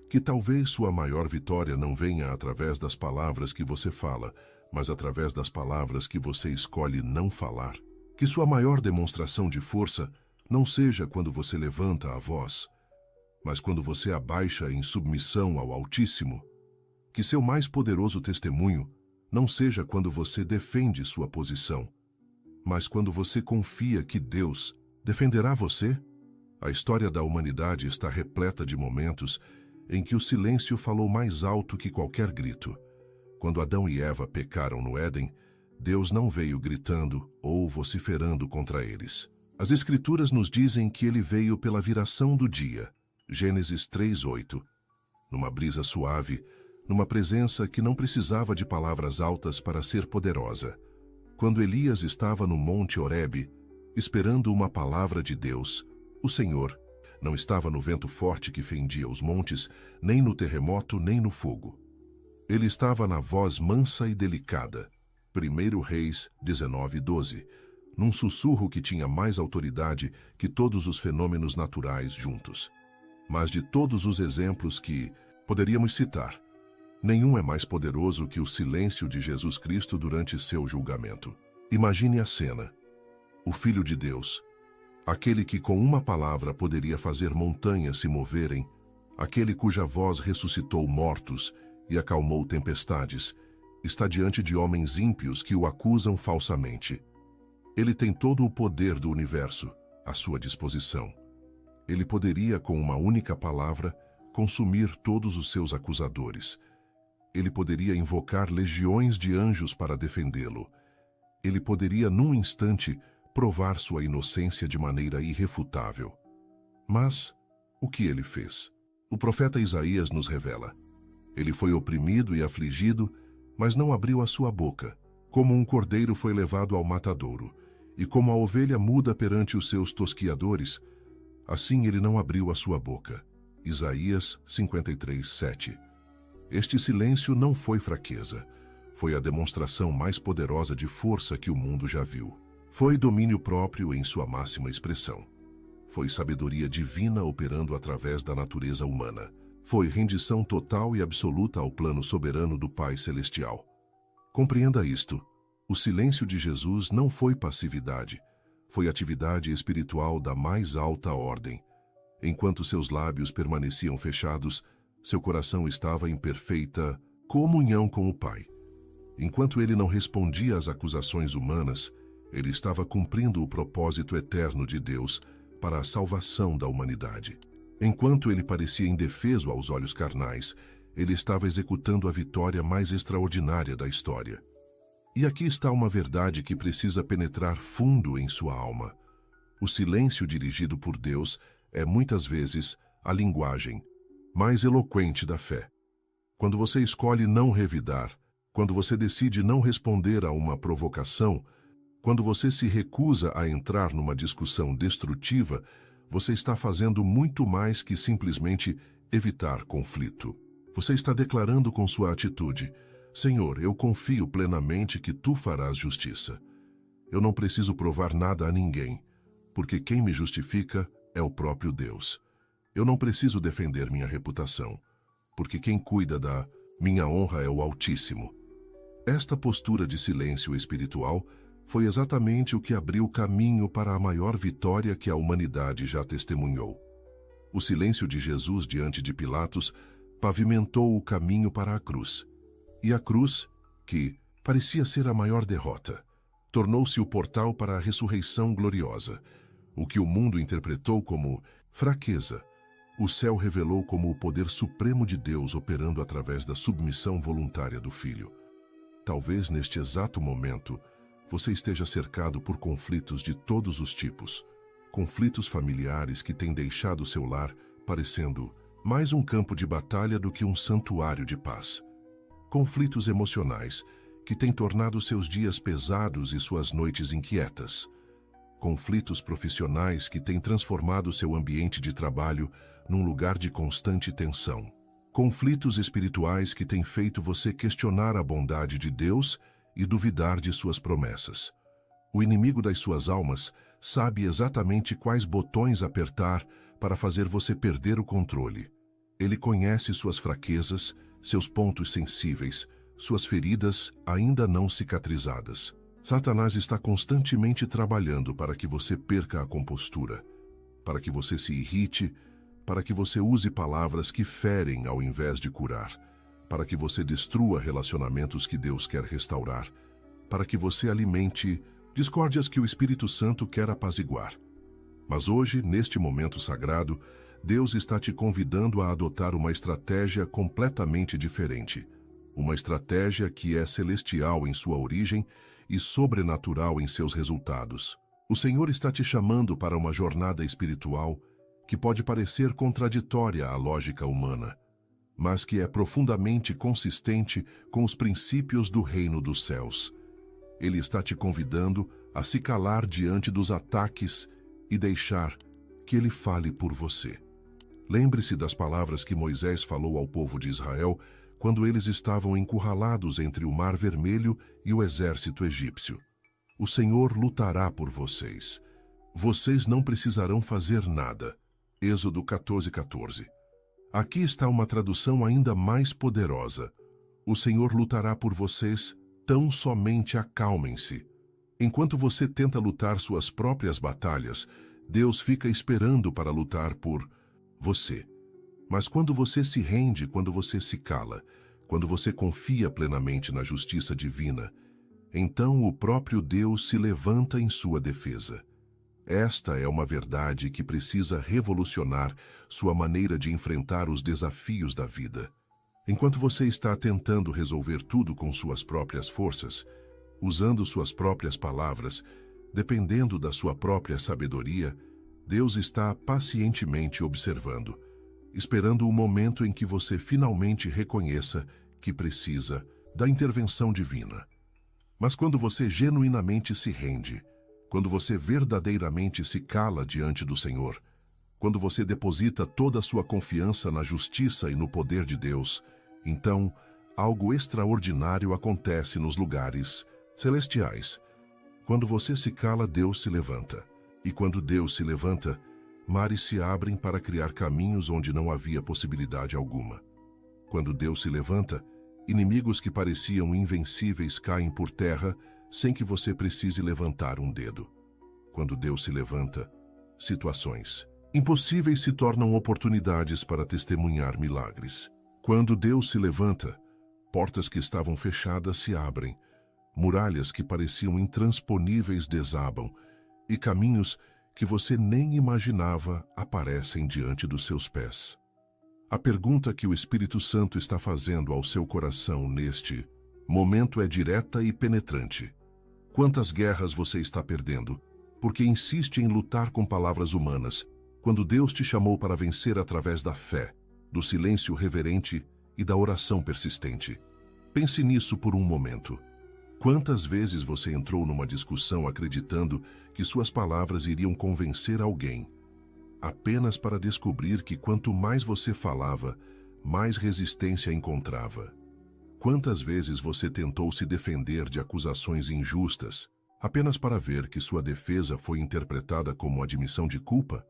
Que talvez sua maior vitória não venha através das palavras que você fala, mas através das palavras que você escolhe não falar. Que sua maior demonstração de força não seja quando você levanta a voz, mas quando você abaixa em submissão ao Altíssimo. Que seu mais poderoso testemunho não seja quando você defende sua posição, mas quando você confia que Deus defenderá você. A história da humanidade está repleta de momentos em que o silêncio falou mais alto que qualquer grito. Quando Adão e Eva pecaram no Éden, Deus não veio gritando ou vociferando contra eles. As Escrituras nos dizem que ele veio pela viração do dia, Gênesis 3:8, numa brisa suave, numa presença que não precisava de palavras altas para ser poderosa. Quando Elias estava no Monte Horebe, esperando uma palavra de Deus, o Senhor não estava no vento forte que fendia os montes, nem no terremoto, nem no fogo. Ele estava na voz mansa e delicada, 1 Reis 19:12, num sussurro que tinha mais autoridade que todos os fenômenos naturais juntos. Mas de todos os exemplos que poderíamos citar, nenhum é mais poderoso que o silêncio de Jesus Cristo durante seu julgamento. Imagine a cena. O Filho de Deus, aquele que com uma palavra poderia fazer montanhas se moverem, aquele cuja voz ressuscitou mortos e acalmou tempestades, está diante de homens ímpios que o acusam falsamente. Ele tem todo o poder do universo à sua disposição. Ele poderia, com uma única palavra, consumir todos os seus acusadores. Ele poderia invocar legiões de anjos para defendê-lo. Ele poderia, num instante, provar sua inocência de maneira irrefutável. Mas o que ele fez? O profeta Isaías nos revela. Ele foi oprimido e afligido, mas não abriu a sua boca. Como um cordeiro foi levado ao matadouro, e como a ovelha muda perante os seus tosquiadores, assim ele não abriu a sua boca. Isaías 53:7. Este silêncio não foi fraqueza, foi a demonstração mais poderosa de força que o mundo já viu. Foi domínio próprio em sua máxima expressão. Foi sabedoria divina operando através da natureza humana. Foi rendição total e absoluta ao plano soberano do Pai Celestial. Compreenda isto. O silêncio de Jesus não foi passividade, foi atividade espiritual da mais alta ordem. Enquanto seus lábios permaneciam fechados, seu coração estava em perfeita comunhão com o Pai. Enquanto ele não respondia às acusações humanas, ele estava cumprindo o propósito eterno de Deus para a salvação da humanidade. Enquanto ele parecia indefeso aos olhos carnais, ele estava executando a vitória mais extraordinária da história. E aqui está uma verdade que precisa penetrar fundo em sua alma. O silêncio dirigido por Deus é muitas vezes a linguagem mais eloquente da fé. Quando você escolhe não revidar, quando você decide não responder a uma provocação, quando você se recusa a entrar numa discussão destrutiva, você está fazendo muito mais que simplesmente evitar conflito. Você está declarando com sua atitude: Senhor, eu confio plenamente que Tu farás justiça. Eu não preciso provar nada a ninguém, porque quem me justifica é o próprio Deus. Eu não preciso defender minha reputação, porque quem cuida da minha honra é o Altíssimo. Esta postura de silêncio espiritual foi exatamente o que abriu o caminho para a maior vitória que a humanidade já testemunhou. O silêncio de Jesus diante de Pilatos pavimentou o caminho para a cruz. E a cruz, que parecia ser a maior derrota, tornou-se o portal para a ressurreição gloriosa. O que o mundo interpretou como fraqueza, o céu revelou como o poder supremo de Deus operando através da submissão voluntária do Filho. Talvez neste exato momento você esteja cercado por conflitos de todos os tipos. Conflitos familiares que têm deixado seu lar parecendo mais um campo de batalha do que um santuário de paz. Conflitos emocionais que têm tornado seus dias pesados e suas noites inquietas. Conflitos profissionais que têm transformado seu ambiente de trabalho num lugar de constante tensão. Conflitos espirituais que têm feito você questionar a bondade de Deus e duvidar de suas promessas. O inimigo das suas almas sabe exatamente quais botões apertar para fazer você perder o controle. Ele conhece suas fraquezas, seus pontos sensíveis, suas feridas ainda não cicatrizadas. Satanás está constantemente trabalhando para que você perca a compostura, para que você se irrite, para que você use palavras que ferem ao invés de curar, para que você destrua relacionamentos que Deus quer restaurar, para que você alimente discórdias que o Espírito Santo quer apaziguar. Mas hoje, neste momento sagrado, Deus está te convidando a adotar uma estratégia completamente diferente. Uma estratégia que é celestial em sua origem e sobrenatural em seus resultados. O Senhor está te chamando para uma jornada espiritual que pode parecer contraditória à lógica humana, mas que é profundamente consistente com os princípios do reino dos céus. Ele está te convidando a se calar diante dos ataques e deixar que Ele fale por você. Lembre-se das palavras que Moisés falou ao povo de Israel quando eles estavam encurralados entre o Mar Vermelho e o exército egípcio. O Senhor lutará por vocês. Vocês não precisarão fazer nada. Êxodo 14:14. Aqui está uma tradução ainda mais poderosa. O Senhor lutará por vocês, tão somente acalmem-se. Enquanto você tenta lutar suas próprias batalhas, Deus fica esperando para lutar por você. Mas quando você se rende, quando você se cala, quando você confia plenamente na justiça divina, então o próprio Deus se levanta em sua defesa. Esta é uma verdade que precisa revolucionar sua maneira de enfrentar os desafios da vida. Enquanto você está tentando resolver tudo com suas próprias forças, usando suas próprias palavras, dependendo da sua própria sabedoria, Deus está pacientemente observando, esperando o momento em que você finalmente reconheça que precisa da intervenção divina. Mas quando você genuinamente se rende, quando você verdadeiramente se cala diante do Senhor, quando você deposita toda a sua confiança na justiça e no poder de Deus, então algo extraordinário acontece nos lugares celestiais. Quando você se cala, Deus se levanta. E quando Deus se levanta, mares se abrem para criar caminhos onde não havia possibilidade alguma. Quando Deus se levanta, inimigos que pareciam invencíveis caem por terra sem que você precise levantar um dedo. Quando Deus se levanta, situações impossíveis se tornam oportunidades para testemunhar milagres. Quando Deus se levanta, portas que estavam fechadas se abrem, muralhas que pareciam intransponíveis desabam, e caminhos que você nem imaginava aparecem diante dos seus pés. A pergunta que o Espírito Santo está fazendo ao seu coração neste momento é direta e penetrante. Quantas guerras você está perdendo, porque insiste em lutar com palavras humanas, quando Deus te chamou para vencer através da fé, do silêncio reverente e da oração persistente? Pense nisso por um momento. Quantas vezes você entrou numa discussão acreditando que suas palavras iriam convencer alguém, apenas para descobrir que quanto mais você falava, mais resistência encontrava? Quantas vezes você tentou se defender de acusações injustas, apenas para ver que sua defesa foi interpretada como admissão de culpa?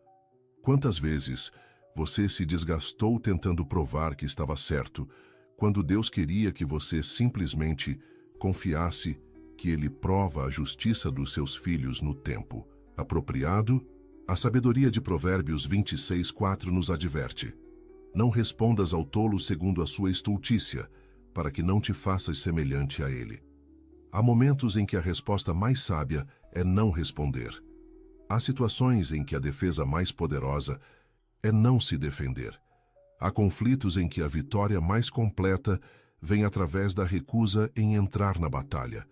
Quantas vezes você se desgastou tentando provar que estava certo, quando Deus queria que você simplesmente confiasse que Ele prova a justiça dos seus filhos no tempo apropriado? A sabedoria de Provérbios 26:4 nos adverte: não respondas ao tolo segundo a sua estultícia, para que não te faças semelhante a ele. Há momentos em que a resposta mais sábia é não responder. Há situações em que a defesa mais poderosa é não se defender. Há conflitos em que a vitória mais completa vem através da recusa em entrar na batalha,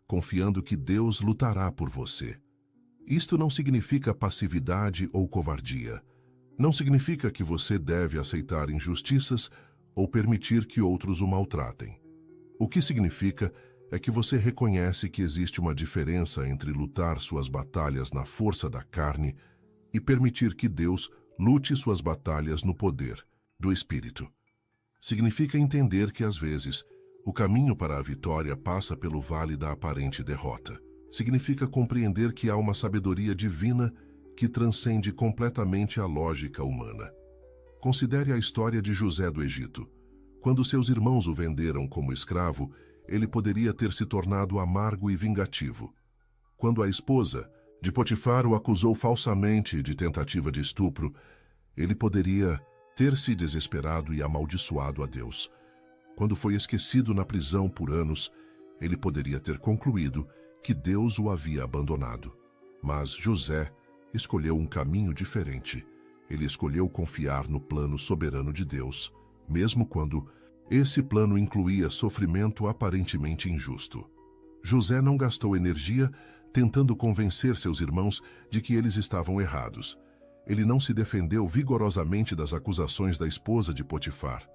confiando que Deus lutará por você. Isto não significa passividade ou covardia. Não significa que você deve aceitar injustiças ou permitir que outros o maltratem. O que significa é que você reconhece que existe uma diferença entre lutar suas batalhas na força da carne e permitir que Deus lute suas batalhas no poder do Espírito. Significa entender que, às vezes, o caminho para a vitória passa pelo vale da aparente derrota. Significa compreender que há uma sabedoria divina que transcende completamente a lógica humana. Considere a história de José do Egito. Quando seus irmãos o venderam como escravo, ele poderia ter se tornado amargo e vingativo. Quando a esposa de Potifar o acusou falsamente de tentativa de estupro, ele poderia ter se desesperado e amaldiçoado a Deus. Quando foi esquecido na prisão por anos, ele poderia ter concluído que Deus o havia abandonado. Mas José escolheu um caminho diferente. Ele escolheu confiar no plano soberano de Deus, mesmo quando esse plano incluía sofrimento aparentemente injusto. José não gastou energia tentando convencer seus irmãos de que eles estavam errados. Ele não se defendeu vigorosamente das acusações da esposa de Potifar.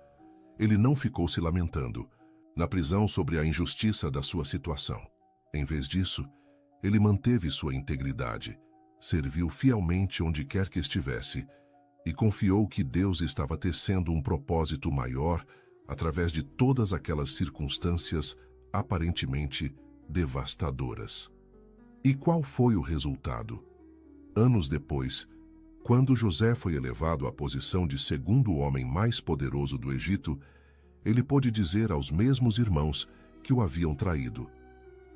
Ele não ficou se lamentando na prisão sobre a injustiça da sua situação. Em vez disso, ele manteve sua integridade, serviu fielmente onde quer que estivesse e confiou que Deus estava tecendo um propósito maior através de todas aquelas circunstâncias aparentemente devastadoras. E qual foi o resultado? Anos depois, quando José foi elevado à posição de segundo homem mais poderoso do Egito, ele pôde dizer aos mesmos irmãos que o haviam traído: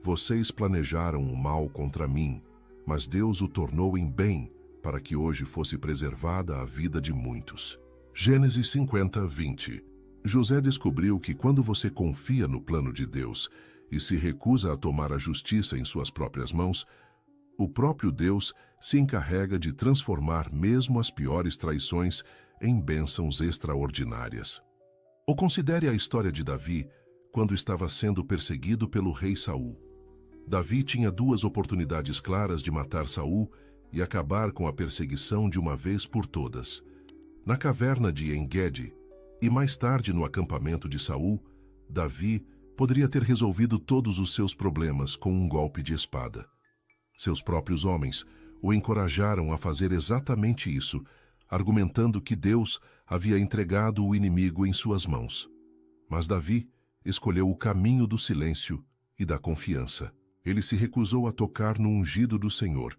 "Vocês planejaram o mal contra mim, mas Deus o tornou em bem para que hoje fosse preservada a vida de muitos." Gênesis 50, 20. José descobriu que quando você confia no plano de Deus e se recusa a tomar a justiça em suas próprias mãos, o próprio Deus se encarrega de transformar mesmo as piores traições em bênçãos extraordinárias. Ou considere a história de Davi quando estava sendo perseguido pelo rei Saul. Davi tinha duas oportunidades claras de matar Saul e acabar com a perseguição de uma vez por todas. Na caverna de En-Gedi e mais tarde no acampamento de Saul, Davi poderia ter resolvido todos os seus problemas com um golpe de espada. Seus próprios homens o encorajaram a fazer exatamente isso, argumentando que Deus havia entregado o inimigo em suas mãos. Mas Davi escolheu o caminho do silêncio e da confiança. Ele se recusou a tocar no ungido do Senhor,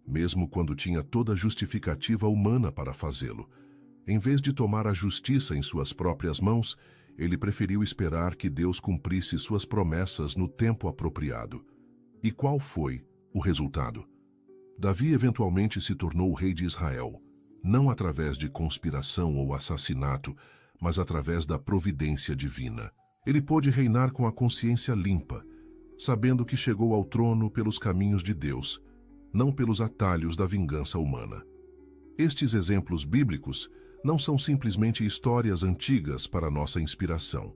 mesmo quando tinha toda a justificativa humana para fazê-lo. Em vez de tomar a justiça em suas próprias mãos, ele preferiu esperar que Deus cumprisse suas promessas no tempo apropriado. E qual foi o resultado? Davi eventualmente se tornou o rei de Israel, não através de conspiração ou assassinato, mas através da providência divina. Ele pôde reinar com a consciência limpa, sabendo que chegou ao trono pelos caminhos de Deus, não pelos atalhos da vingança humana. Estes exemplos bíblicos não são simplesmente histórias antigas para nossa inspiração.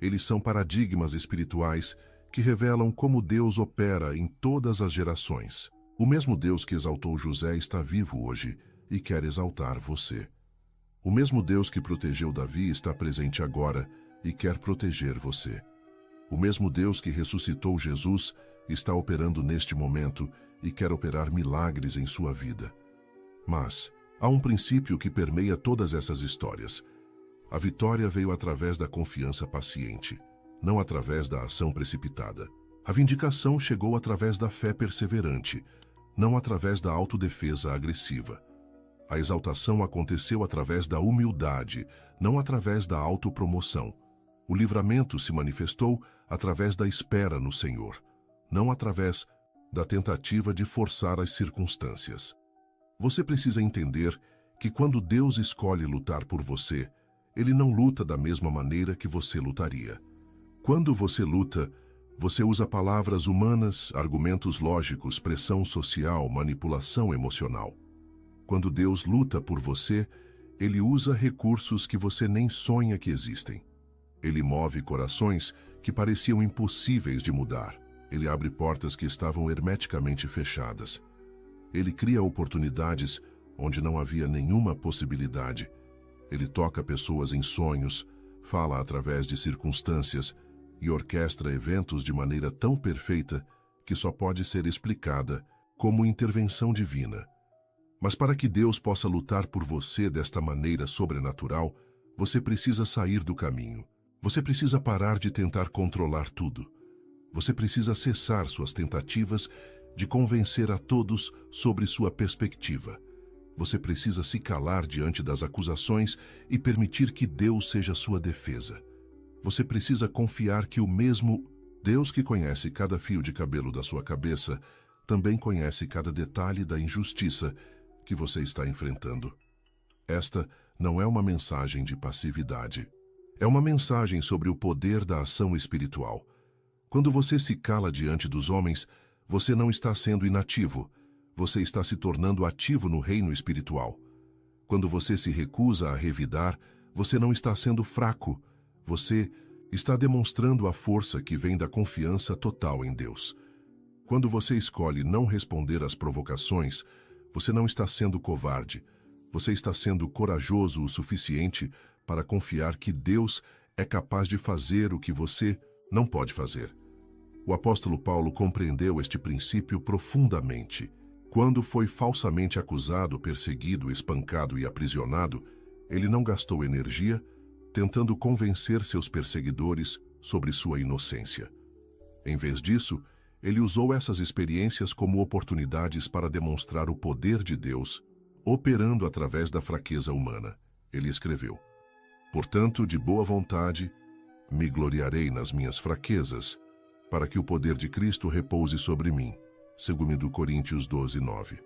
Eles são paradigmas espirituais que revelam como Deus opera em todas as gerações. O mesmo Deus que exaltou José está vivo hoje e quer exaltar você. O mesmo Deus que protegeu Davi está presente agora e quer proteger você. O mesmo Deus que ressuscitou Jesus está operando neste momento e quer operar milagres em sua vida. Mas há um princípio que permeia todas essas histórias. A vitória veio através da confiança paciente, não através da ação precipitada. A vindicação chegou através da fé perseverante, não através da autodefesa agressiva. A exaltação aconteceu através da humildade, não através da autopromoção. O livramento se manifestou através da espera no Senhor, não através da tentativa de forçar as circunstâncias. Você precisa entender que quando Deus escolhe lutar por você, Ele não luta da mesma maneira que você lutaria. Quando você luta, você usa palavras humanas, argumentos lógicos, pressão social, manipulação emocional. Quando Deus luta por você, Ele usa recursos que você nem sonha que existem. Ele move corações que pareciam impossíveis de mudar. Ele abre portas que estavam hermeticamente fechadas. Ele cria oportunidades onde não havia nenhuma possibilidade. Ele toca pessoas em sonhos, fala através de circunstâncias e orquestra eventos de maneira tão perfeita que só pode ser explicada como intervenção divina. Mas para que Deus possa lutar por você desta maneira sobrenatural, você precisa sair do caminho. Você precisa parar de tentar controlar tudo. Você precisa cessar suas tentativas de convencer a todos sobre sua perspectiva. Você precisa se calar diante das acusações e permitir que Deus seja sua defesa. Você precisa confiar que o mesmo Deus que conhece cada fio de cabelo da sua cabeça também conhece cada detalhe da injustiça que você está enfrentando. Esta não é uma mensagem de passividade. É uma mensagem sobre o poder da ação espiritual. Quando você se cala diante dos homens, você não está sendo inativo. Você está se tornando ativo no reino espiritual. Quando você se recusa a revidar, você não está sendo fraco. Você está demonstrando a força que vem da confiança total em Deus. Quando você escolhe não responder às provocações, você não está sendo covarde. Você está sendo corajoso o suficiente para confiar que Deus é capaz de fazer o que você não pode fazer. O apóstolo Paulo compreendeu este princípio profundamente. Quando foi falsamente acusado, perseguido, espancado e aprisionado, ele não gastou energia tentando convencer seus perseguidores sobre sua inocência. Em vez disso, ele usou essas experiências como oportunidades para demonstrar o poder de Deus, operando através da fraqueza humana. Ele escreveu: "Portanto, de boa vontade, me gloriarei nas minhas fraquezas, para que o poder de Cristo repouse sobre mim." 2 Coríntios 12:9.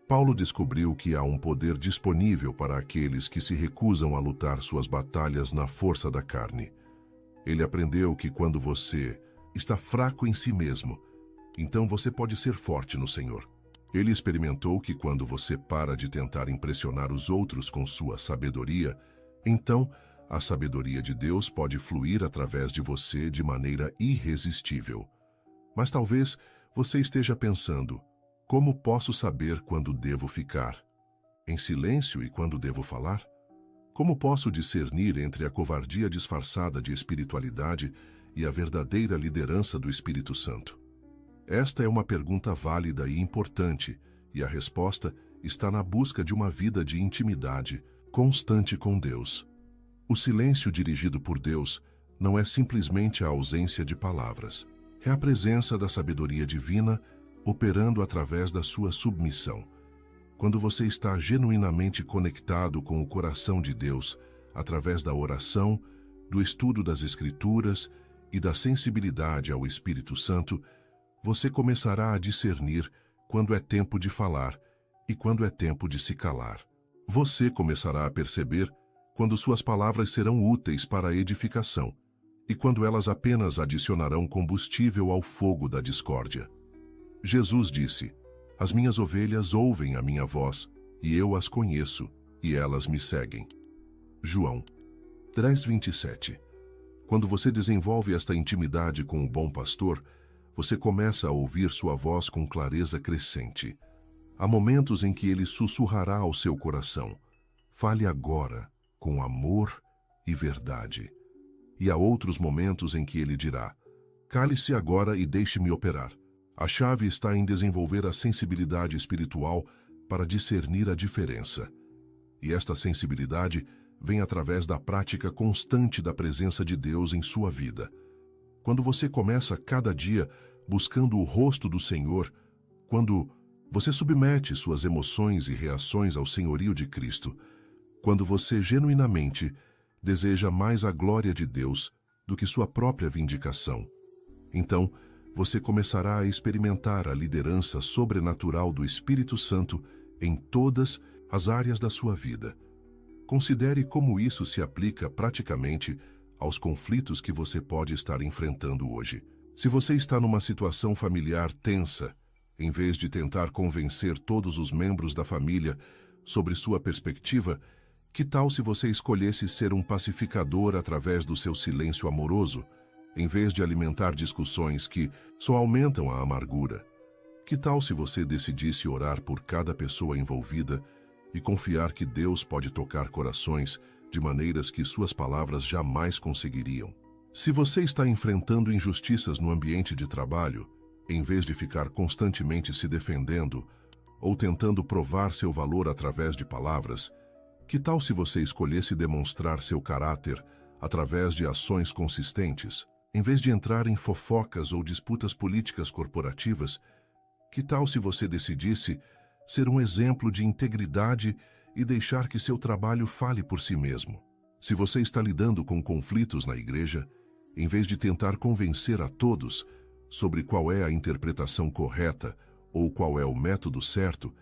Paulo descobriu que há um poder disponível para aqueles que se recusam a lutar suas batalhas na força da carne. Ele aprendeu que quando você está fraco em si mesmo, então você pode ser forte no Senhor. Ele experimentou que quando você para de tentar impressionar os outros com sua sabedoria, então a sabedoria de Deus pode fluir através de você de maneira irresistível. Mas talvez você esteja pensando: como posso saber quando devo ficar em silêncio e quando devo falar? Como posso discernir entre a covardia disfarçada de espiritualidade e a verdadeira liderança do Espírito Santo? Esta é uma pergunta válida e importante, e a resposta está na busca de uma vida de intimidade constante com Deus. O silêncio dirigido por Deus não é simplesmente a ausência de palavras. É a presença da sabedoria divina operando através da sua submissão. Quando você está genuinamente conectado com o coração de Deus, através da oração, do estudo das Escrituras e da sensibilidade ao Espírito Santo, você começará a discernir quando é tempo de falar e quando é tempo de se calar. Você começará a perceber quando suas palavras serão úteis para a edificação e quando elas apenas adicionarão combustível ao fogo da discórdia. Jesus disse: "As minhas ovelhas ouvem a minha voz, e eu as conheço, e elas me seguem." João 10:27. Quando você desenvolve esta intimidade com o bom pastor, você começa a ouvir sua voz com clareza crescente. Há momentos em que ele sussurrará ao seu coração: "Fale agora, com amor e verdade." E há outros momentos em que ele dirá: "Cale-se agora e deixe-me operar." A chave está em desenvolver a sensibilidade espiritual para discernir a diferença. E esta sensibilidade vem através da prática constante da presença de Deus em sua vida. Quando você começa cada dia buscando o rosto do Senhor, quando você submete suas emoções e reações ao senhorio de Cristo, quando você genuinamente deseja mais a glória de Deus do que sua própria vindicação, então você começará a experimentar a liderança sobrenatural do Espírito Santo em todas as áreas da sua vida. Considere como isso se aplica praticamente aos conflitos que você pode estar enfrentando hoje. Se você está numa situação familiar tensa, em vez de tentar convencer todos os membros da família sobre sua perspectiva, que tal se você escolhesse ser um pacificador através do seu silêncio amoroso, em vez de alimentar discussões que só aumentam a amargura? Que tal se você decidisse orar por cada pessoa envolvida e confiar que Deus pode tocar corações de maneiras que suas palavras jamais conseguiriam? Se você está enfrentando injustiças no ambiente de trabalho, em vez de ficar constantemente se defendendo ou tentando provar seu valor através de palavras, que tal se você escolhesse demonstrar seu caráter através de ações consistentes? Em vez de entrar em fofocas ou disputas políticas corporativas, que tal se você decidisse ser um exemplo de integridade e deixar que seu trabalho fale por si mesmo. Se você está lidando com conflitos na igreja, em vez de tentar convencer a todos sobre qual é a interpretação correta ou qual é o método certo,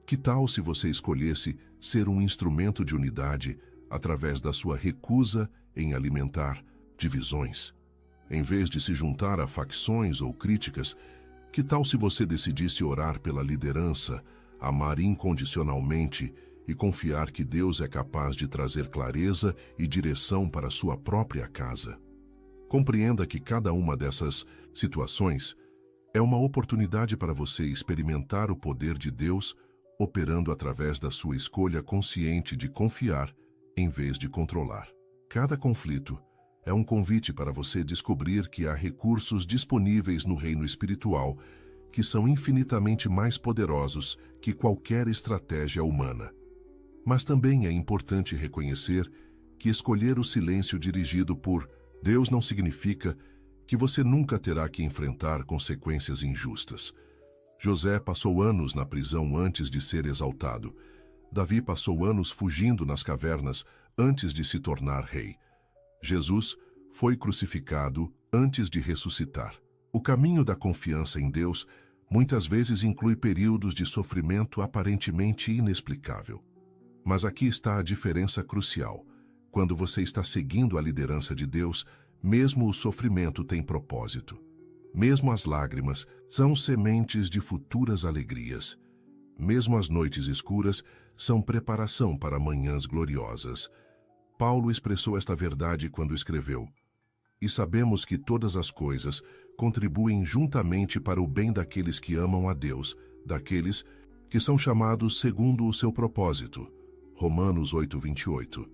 que tal se você escolhesse ser um instrumento de unidade através da sua recusa em alimentar divisões? Em vez de se juntar a facções ou críticas, que tal se você decidisse orar pela liderança, amar incondicionalmente e confiar que Deus é capaz de trazer clareza e direção para a sua própria casa? Compreenda que cada uma dessas situações é uma oportunidade para você experimentar o poder de Deus operando através da sua escolha consciente de confiar em vez de controlar. Cada conflito é um convite para você descobrir que há recursos disponíveis no reino espiritual que são infinitamente mais poderosos que qualquer estratégia humana. Mas também é importante reconhecer que escolher o silêncio dirigido por Deus não significa que você nunca terá que enfrentar consequências injustas. José passou anos na prisão antes de ser exaltado. Davi passou anos fugindo nas cavernas antes de se tornar rei. Jesus foi crucificado antes de ressuscitar. O caminho da confiança em Deus muitas vezes inclui períodos de sofrimento aparentemente inexplicável. Mas aqui está a diferença crucial. Quando você está seguindo a liderança de Deus, mesmo o sofrimento tem propósito. Mesmo as lágrimas são sementes de futuras alegrias. Mesmo as noites escuras são preparação para manhãs gloriosas. Paulo expressou esta verdade quando escreveu: "E sabemos que todas as coisas contribuem juntamente para o bem daqueles que amam a Deus, daqueles que são chamados segundo o seu propósito." Romanos 8:28.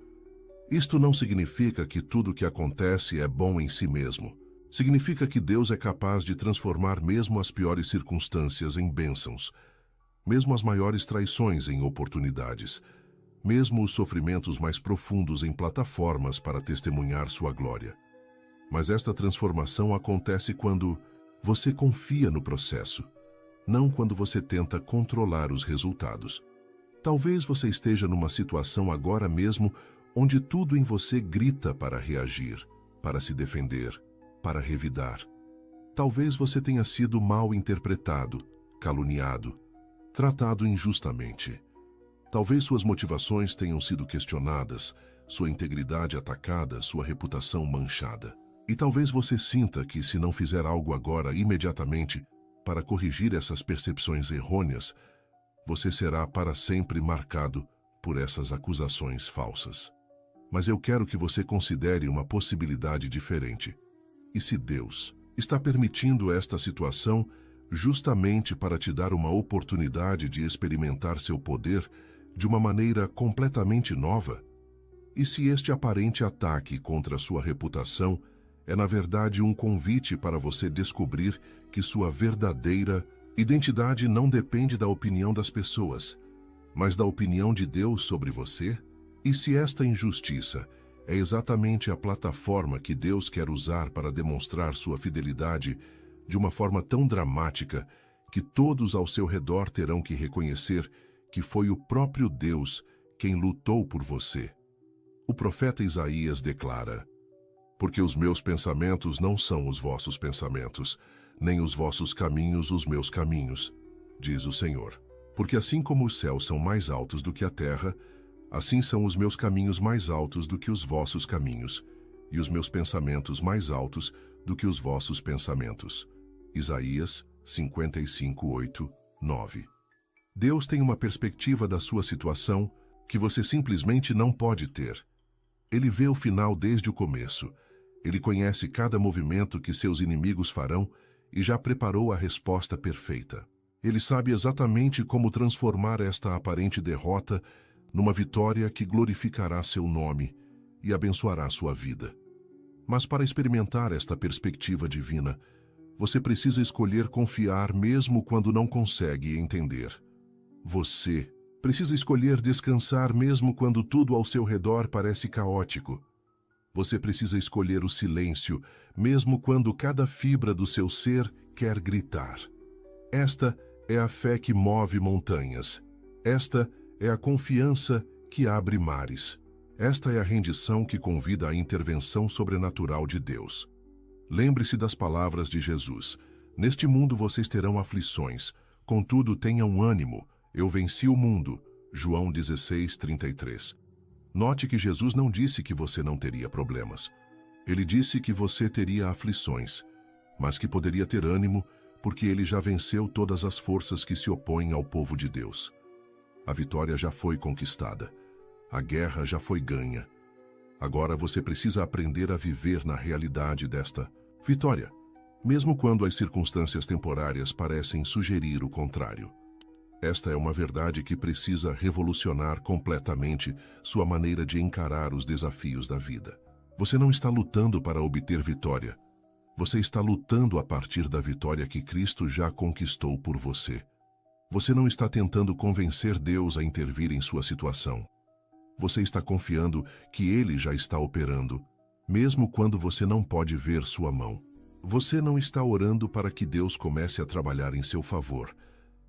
Isto não significa que tudo o que acontece é bom em si mesmo. Significa que Deus é capaz de transformar mesmo as piores circunstâncias em bênçãos, mesmo as maiores traições em oportunidades, mesmo os sofrimentos mais profundos em plataformas para testemunhar sua glória. Mas esta transformação acontece quando você confia no processo, não quando você tenta controlar os resultados. Talvez você esteja numa situação agora mesmo onde tudo em você grita para reagir, para se defender, para revidar. Talvez você tenha sido mal interpretado, caluniado, tratado injustamente. Talvez suas motivações tenham sido questionadas, sua integridade atacada, sua reputação manchada. E talvez você sinta que, se não fizer algo agora, imediatamente, para corrigir essas percepções errôneas, você será para sempre marcado por essas acusações falsas. Mas eu quero que você considere uma possibilidade diferente. E se Deus está permitindo esta situação justamente para te dar uma oportunidade de experimentar seu poder de uma maneira completamente nova? E se este aparente ataque contra sua reputação é, na verdade, um convite para você descobrir que sua verdadeira identidade não depende da opinião das pessoas, mas da opinião de Deus sobre você? E se esta injustiça é exatamente a plataforma que Deus quer usar para demonstrar sua fidelidade de uma forma tão dramática que todos ao seu redor terão que reconhecer que foi o próprio Deus quem lutou por você? O profeta Isaías declara: "Porque os meus pensamentos não são os vossos pensamentos, nem os vossos caminhos os meus caminhos, diz o Senhor. Porque assim como os céus são mais altos do que a terra, assim são os meus caminhos mais altos do que os vossos caminhos, e os meus pensamentos mais altos do que os vossos pensamentos." Isaías 55:8, 9. Deus tem uma perspectiva da sua situação que você simplesmente não pode ter. Ele vê o final desde o começo. Ele conhece cada movimento que seus inimigos farão e já preparou a resposta perfeita. Ele sabe exatamente como transformar esta aparente derrota numa vitória que glorificará seu nome e abençoará sua vida. Mas para experimentar esta perspectiva divina, você precisa escolher confiar mesmo quando não consegue entender. Você precisa escolher descansar mesmo quando tudo ao seu redor parece caótico. Você precisa escolher o silêncio mesmo quando cada fibra do seu ser quer gritar. Esta é a fé que move montanhas. Esta é a confiança que abre mares. Esta é a rendição que convida à intervenção sobrenatural de Deus. Lembre-se das palavras de Jesus. Neste mundo vocês terão aflições. Contudo, tenham ânimo. Eu venci o mundo. João 16:33. Note que Jesus não disse que você não teria problemas. Ele disse que você teria aflições, mas que poderia ter ânimo porque ele já venceu todas as forças que se opõem ao povo de Deus. A vitória já foi conquistada. A guerra já foi ganha. Agora você precisa aprender a viver na realidade desta vitória, mesmo quando as circunstâncias temporárias parecem sugerir o contrário. Esta é uma verdade que precisa revolucionar completamente sua maneira de encarar os desafios da vida. Você não está lutando para obter vitória. Você está lutando a partir da vitória que Cristo já conquistou por você. Você não está tentando convencer Deus a intervir em sua situação. Você está confiando que Ele já está operando, mesmo quando você não pode ver sua mão. Você não está orando para que Deus comece a trabalhar em seu favor.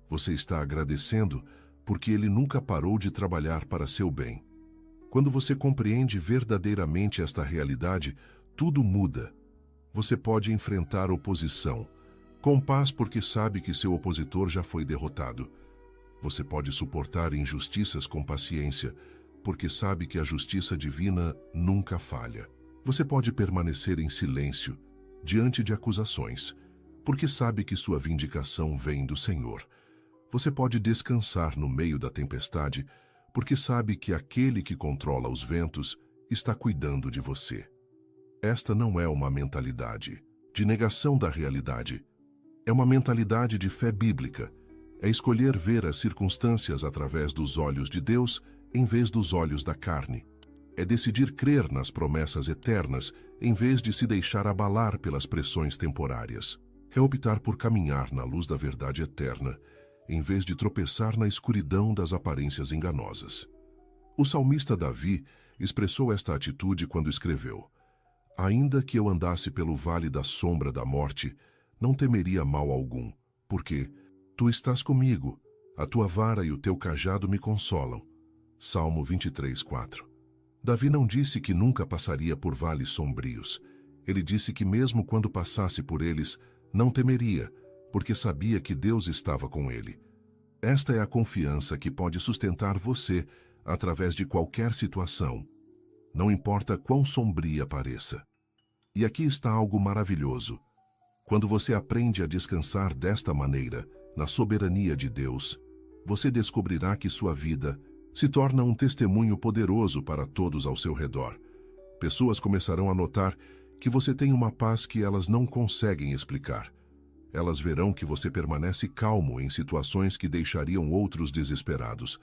Você está agradecendo porque Ele nunca parou de trabalhar para seu bem. Quando você compreende verdadeiramente esta realidade, tudo muda. Você pode enfrentar oposição, com paz porque sabe que seu opositor já foi derrotado. Você pode suportar injustiças com paciência, porque sabe que a justiça divina nunca falha. Você pode permanecer em silêncio, diante de acusações, porque sabe que sua vindicação vem do Senhor. Você pode descansar no meio da tempestade, porque sabe que aquele que controla os ventos está cuidando de você. Esta não é uma mentalidade de negação da realidade. É uma mentalidade de fé bíblica. É escolher ver as circunstâncias através dos olhos de Deus em vez dos olhos da carne. É decidir crer nas promessas eternas em vez de se deixar abalar pelas pressões temporárias. É optar por caminhar na luz da verdade eterna, em vez de tropeçar na escuridão das aparências enganosas. O salmista Davi expressou esta atitude quando escreveu: "Ainda que eu andasse pelo vale da sombra da morte, não temeria mal algum, porque tu estás comigo, a tua vara e o teu cajado me consolam." Salmo 23:4. Davi não disse que nunca passaria por vales sombrios. Ele disse que mesmo quando passasse por eles, não temeria, porque sabia que Deus estava com ele. Esta é a confiança que pode sustentar você através de qualquer situação, não importa quão sombria pareça. E aqui está algo maravilhoso. Quando você aprende a descansar desta maneira, na soberania de Deus, você descobrirá que sua vida se torna um testemunho poderoso para todos ao seu redor. Pessoas começarão a notar que você tem uma paz que elas não conseguem explicar. Elas verão que você permanece calmo em situações que deixariam outros desesperados.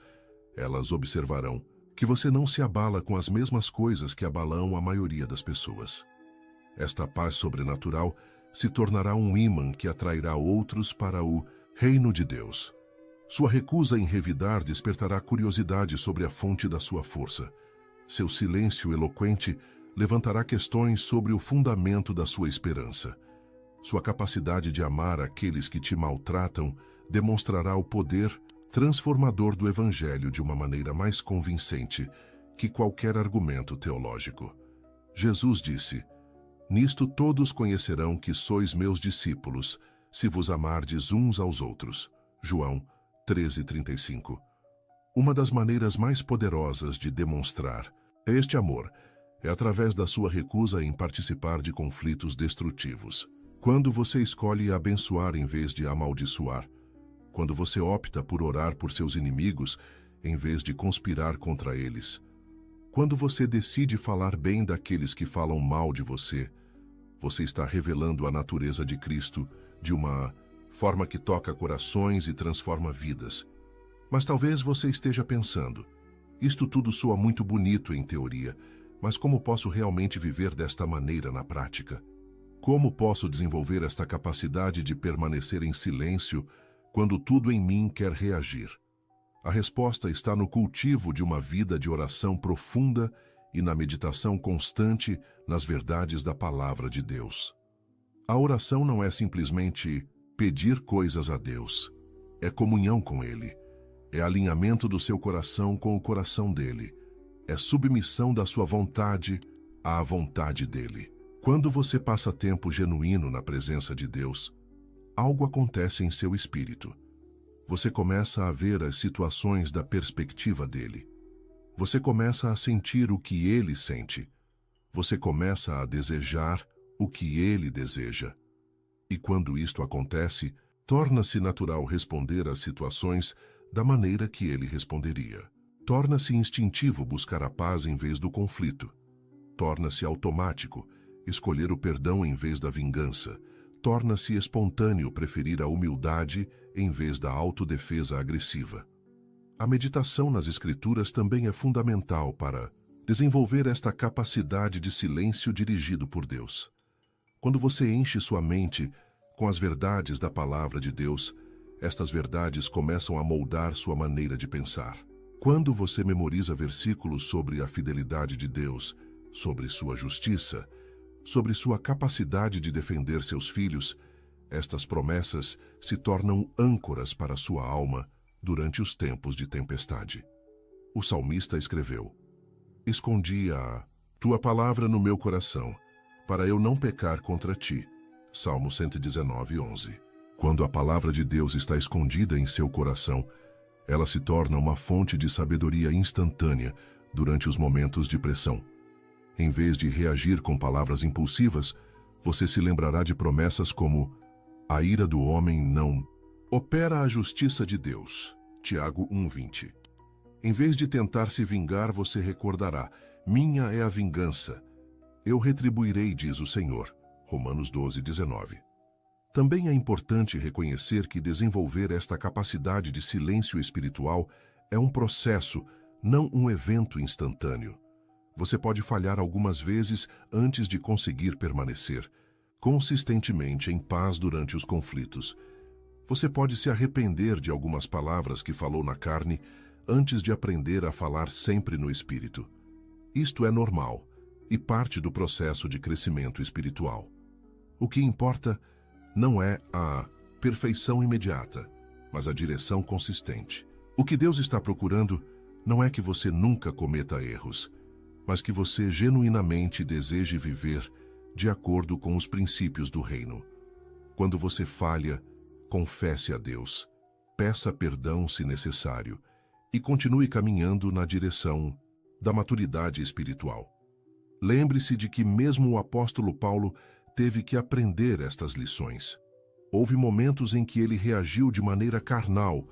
Elas observarão que você não se abala com as mesmas coisas que abalam a maioria das pessoas. Esta paz sobrenatural se tornará um ímã que atrairá outros para o reino de Deus. Sua recusa em revidar despertará curiosidade sobre a fonte da sua força. Seu silêncio eloquente levantará questões sobre o fundamento da sua esperança. Sua capacidade de amar aqueles que te maltratam demonstrará o poder transformador do Evangelho de uma maneira mais convincente que qualquer argumento teológico. Jesus disse: "Nisto todos conhecerão que sois meus discípulos, se vos amardes uns aos outros." João 13:35. Uma das maneiras mais poderosas de demonstrar este amor é através da sua recusa em participar de conflitos destrutivos. Quando você escolhe abençoar em vez de amaldiçoar, quando você opta por orar por seus inimigos em vez de conspirar contra eles, quando você decide falar bem daqueles que falam mal de você, você está revelando a natureza de Cristo de uma forma que toca corações e transforma vidas. Mas talvez você esteja pensando: isto tudo soa muito bonito em teoria, mas como posso realmente viver desta maneira na prática? Como posso desenvolver esta capacidade de permanecer em silêncio quando tudo em mim quer reagir? A resposta está no cultivo de uma vida de oração profunda e na meditação constante nas verdades da palavra de Deus. A oração não é simplesmente pedir coisas a Deus. é comunhão com Ele. É alinhamento do seu coração com o coração dele. É submissão da sua vontade à vontade dele. Quando você passa tempo genuíno na presença de Deus, algo acontece em seu espírito. Você começa a ver as situações da perspectiva dele. Você começa a sentir o que ele sente. Você começa a desejar o que ele deseja. E quando isto acontece, torna-se natural responder às situações da maneira que ele responderia. Torna-se instintivo buscar a paz em vez do conflito. Torna-se automático escolher o perdão em vez da vingança. Torna-se espontâneo preferir a humildade em vez da autodefesa agressiva. A meditação nas Escrituras também é fundamental para desenvolver esta capacidade de silêncio dirigido por Deus. Quando você enche sua mente com as verdades da Palavra de Deus, estas verdades começam a moldar sua maneira de pensar. Quando você memoriza versículos sobre a fidelidade de Deus, sobre sua justiça, sobre sua capacidade de defender seus filhos, estas promessas se tornam âncoras para sua alma durante os tempos de tempestade. O salmista escreveu: "Escondi a tua palavra no meu coração, para eu não pecar contra ti." Salmo 119:11. Quando a palavra de Deus está escondida em seu coração, ela se torna uma fonte de sabedoria instantânea durante os momentos de pressão. Em vez de reagir com palavras impulsivas, você se lembrará de promessas como: "A ira do homem não opera a justiça de Deus." Tiago 1:20. Em vez de tentar se vingar, você recordará: "Minha é a vingança, eu retribuirei, diz o Senhor." Romanos 12:19. Também é importante reconhecer que desenvolver esta capacidade de silêncio espiritual é um processo, não um evento instantâneo. Você pode falhar algumas vezes antes de conseguir permanecer consistentemente em paz durante os conflitos. Você pode se arrepender de algumas palavras que falou na carne antes de aprender a falar sempre no espírito. Isto é normal e parte do processo de crescimento espiritual. O que importa não é a perfeição imediata, mas a direção consistente. O que Deus está procurando não é que você nunca cometa erros, mas que você genuinamente deseje viver de acordo com os princípios do reino. Quando você falha, confesse a Deus, peça perdão se necessário e continue caminhando na direção da maturidade espiritual. Lembre-se de que mesmo o apóstolo Paulo teve que aprender estas lições. Houve momentos em que ele reagiu de maneira carnal,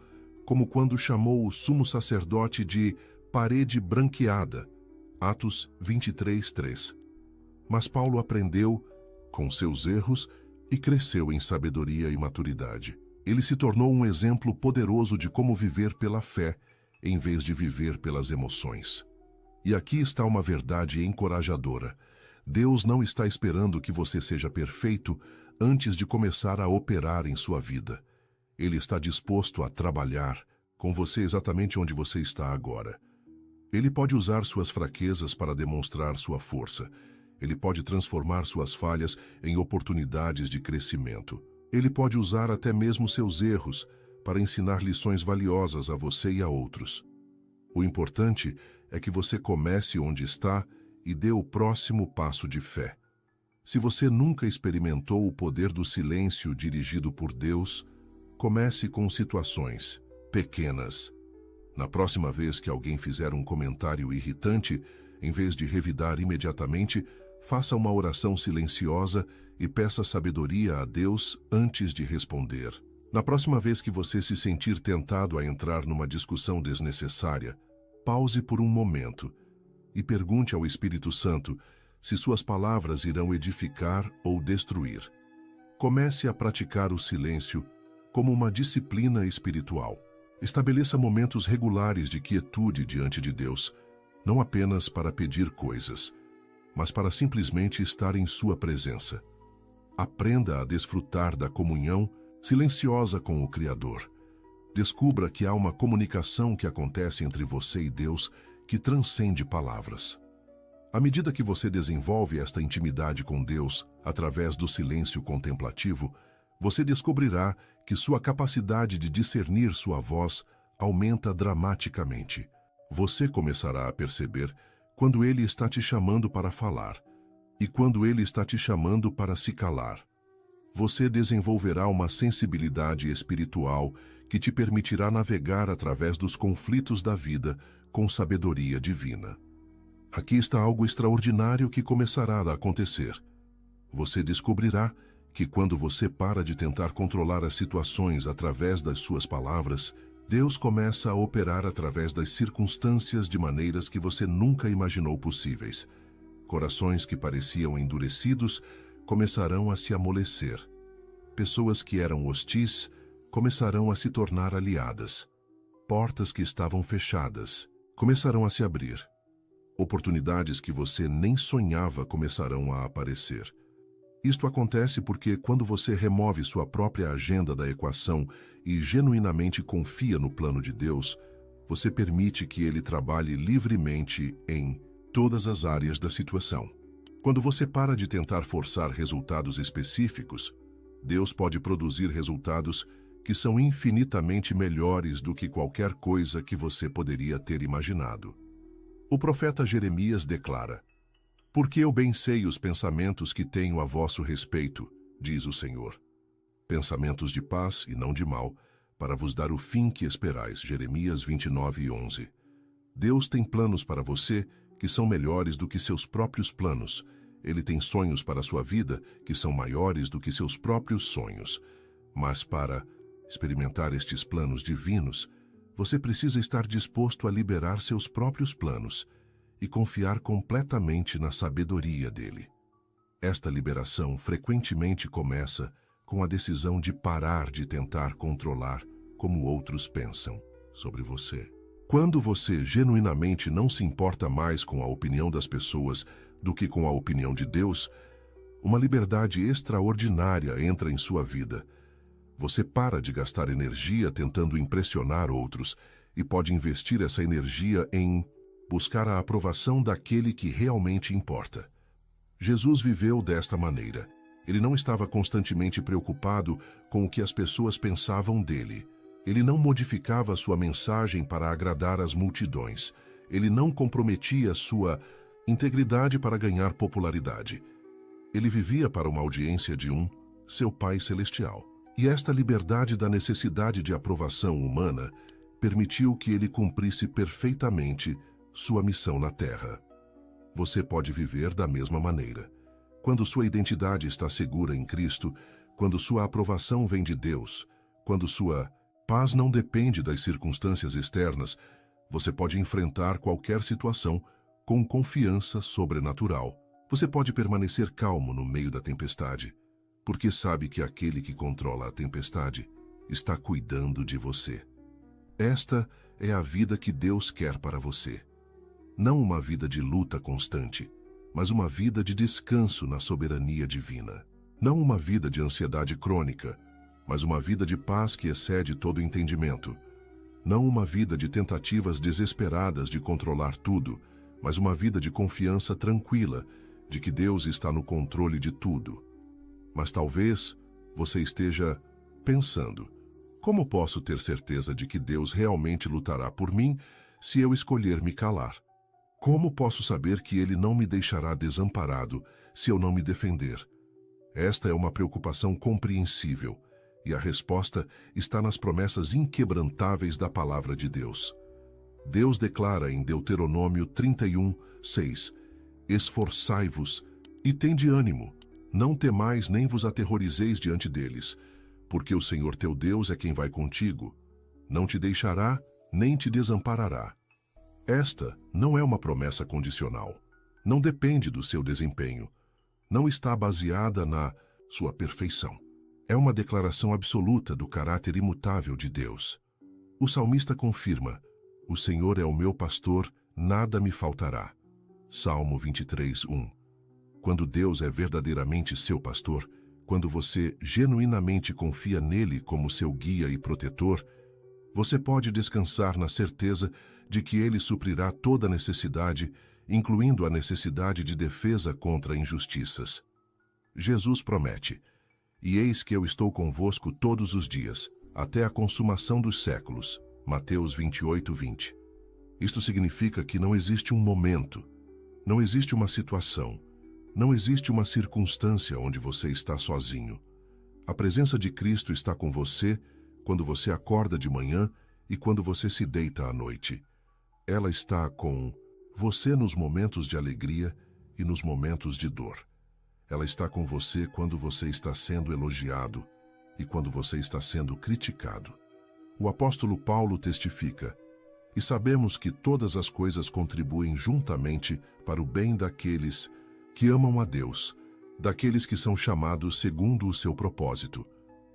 como quando chamou o sumo sacerdote de parede branqueada, Atos 23:3. Mas Paulo aprendeu com seus erros e cresceu em sabedoria e maturidade. Ele se tornou um exemplo poderoso de como viver pela fé, em vez de viver pelas emoções. E aqui está uma verdade encorajadora. Deus não está esperando que você seja perfeito antes de começar a operar em sua vida. Ele está disposto a trabalhar com você exatamente onde você está agora. Ele pode usar suas fraquezas para demonstrar sua força. Ele pode transformar suas falhas em oportunidades de crescimento. Ele pode usar até mesmo seus erros para ensinar lições valiosas a você e a outros. O importante é que você comece onde está e dê o próximo passo de fé. Se você nunca experimentou o poder do silêncio dirigido por Deus, comece com situações pequenas. Na próxima vez que alguém fizer um comentário irritante, em vez de revidar imediatamente, faça uma oração silenciosa e peça sabedoria a Deus antes de responder. Na próxima vez que você se sentir tentado a entrar numa discussão desnecessária, pause por um momento e pergunte ao Espírito Santo se suas palavras irão edificar ou destruir. Comece a praticar o silêncio como uma disciplina espiritual. Estabeleça momentos regulares de quietude diante de Deus, não apenas para pedir coisas, mas para simplesmente estar em sua presença. Aprenda a desfrutar da comunhão silenciosa com o Criador. Descubra que há uma comunicação que acontece entre você e Deus que transcende palavras. À medida que você desenvolve esta intimidade com Deus através do silêncio contemplativo, você descobrirá que sua capacidade de discernir sua voz aumenta dramaticamente. Você começará a perceber quando ele está te chamando para falar e quando ele está te chamando para se calar. Você desenvolverá uma sensibilidade espiritual que te permitirá navegar através dos conflitos da vida com sabedoria divina. Aqui está algo extraordinário que começará a acontecer. Você descobrirá que quando você para de tentar controlar as situações através das suas palavras, Deus começa a operar através das circunstâncias de maneiras que você nunca imaginou possíveis. Corações que pareciam endurecidos começarão a se amolecer. Pessoas que eram hostis começarão a se tornar aliadas. Portas que estavam fechadas começarão a se abrir. Oportunidades que você nem sonhava começarão a aparecer. Isto acontece porque quando você remove sua própria agenda da equação e genuinamente confia no plano de Deus, você permite que ele trabalhe livremente em todas as áreas da situação. Quando você para de tentar forçar resultados específicos, Deus pode produzir resultados que são infinitamente melhores do que qualquer coisa que você poderia ter imaginado. O profeta Jeremias declara: "Porque eu bem sei os pensamentos que tenho a vosso respeito, diz o Senhor. Pensamentos de paz e não de mal, para vos dar o fim que esperais." Jeremias 29:11. Deus tem planos para você que são melhores do que seus próprios planos. Ele tem sonhos para a sua vida que são maiores do que seus próprios sonhos. Mas para experimentar estes planos divinos, você precisa estar disposto a liberar seus próprios planos e confiar completamente na sabedoria dele. Esta liberação frequentemente começa com a decisão de parar de tentar controlar como outros pensam sobre você. Quando você genuinamente não se importa mais com a opinião das pessoas do que com a opinião de Deus, uma liberdade extraordinária entra em sua vida. Você para de gastar energia tentando impressionar outros e pode investir essa energia em buscar a aprovação daquele que realmente importa. Jesus viveu desta maneira. Ele não estava constantemente preocupado com o que as pessoas pensavam dele. Ele não modificava sua mensagem para agradar as multidões. Ele não comprometia sua integridade para ganhar popularidade. Ele vivia para uma audiência de seu Pai Celestial. E esta liberdade da necessidade de aprovação humana permitiu que ele cumprisse perfeitamente sua missão na Terra. Você pode viver da mesma maneira. Quando sua identidade está segura em Cristo, quando sua aprovação vem de Deus, quando sua paz não depende das circunstâncias externas, você pode enfrentar qualquer situação com confiança sobrenatural. Você pode permanecer calmo no meio da tempestade, porque sabe que aquele que controla a tempestade está cuidando de você. Esta é a vida que Deus quer para você. Não uma vida de luta constante, mas uma vida de descanso na soberania divina. Não uma vida de ansiedade crônica, mas uma vida de paz que excede todo entendimento. Não uma vida de tentativas desesperadas de controlar tudo, mas uma vida de confiança tranquila de que Deus está no controle de tudo. Mas talvez você esteja pensando: como posso ter certeza de que Deus realmente lutará por mim se eu escolher me calar? Como posso saber que Ele não me deixará desamparado se eu não me defender? Esta é uma preocupação compreensível, e a resposta está nas promessas inquebrantáveis da palavra de Deus. Deus declara em Deuteronômio 31:6: "Esforçai-vos e tende ânimo, não temais nem vos aterrorizeis diante deles, porque o Senhor teu Deus é quem vai contigo, não te deixará nem te desamparará." Esta não é uma promessa condicional, não depende do seu desempenho, não está baseada na sua perfeição. É uma declaração absoluta do caráter imutável de Deus. O salmista confirma: "O Senhor é o meu pastor, nada me faltará." Salmo 23:1. Quando Deus é verdadeiramente seu pastor, quando você genuinamente confia nele como seu guia e protetor, você pode descansar na certeza de que ele suprirá toda necessidade, incluindo a necessidade de defesa contra injustiças. Jesus promete: E eis que eu estou convosco todos os dias, até a consumação dos séculos. Mateus 28, 20. Isto significa que não existe um momento, não existe uma situação, não existe uma circunstância onde você está sozinho. A presença de Cristo está com você quando você acorda de manhã e quando você se deita à noite. Ela está com você nos momentos de alegria e nos momentos de dor. Ela está com você quando você está sendo elogiado e quando você está sendo criticado. O apóstolo Paulo testifica: e sabemos que todas as coisas contribuem juntamente para o bem daqueles que amam a Deus, daqueles que são chamados segundo o seu propósito.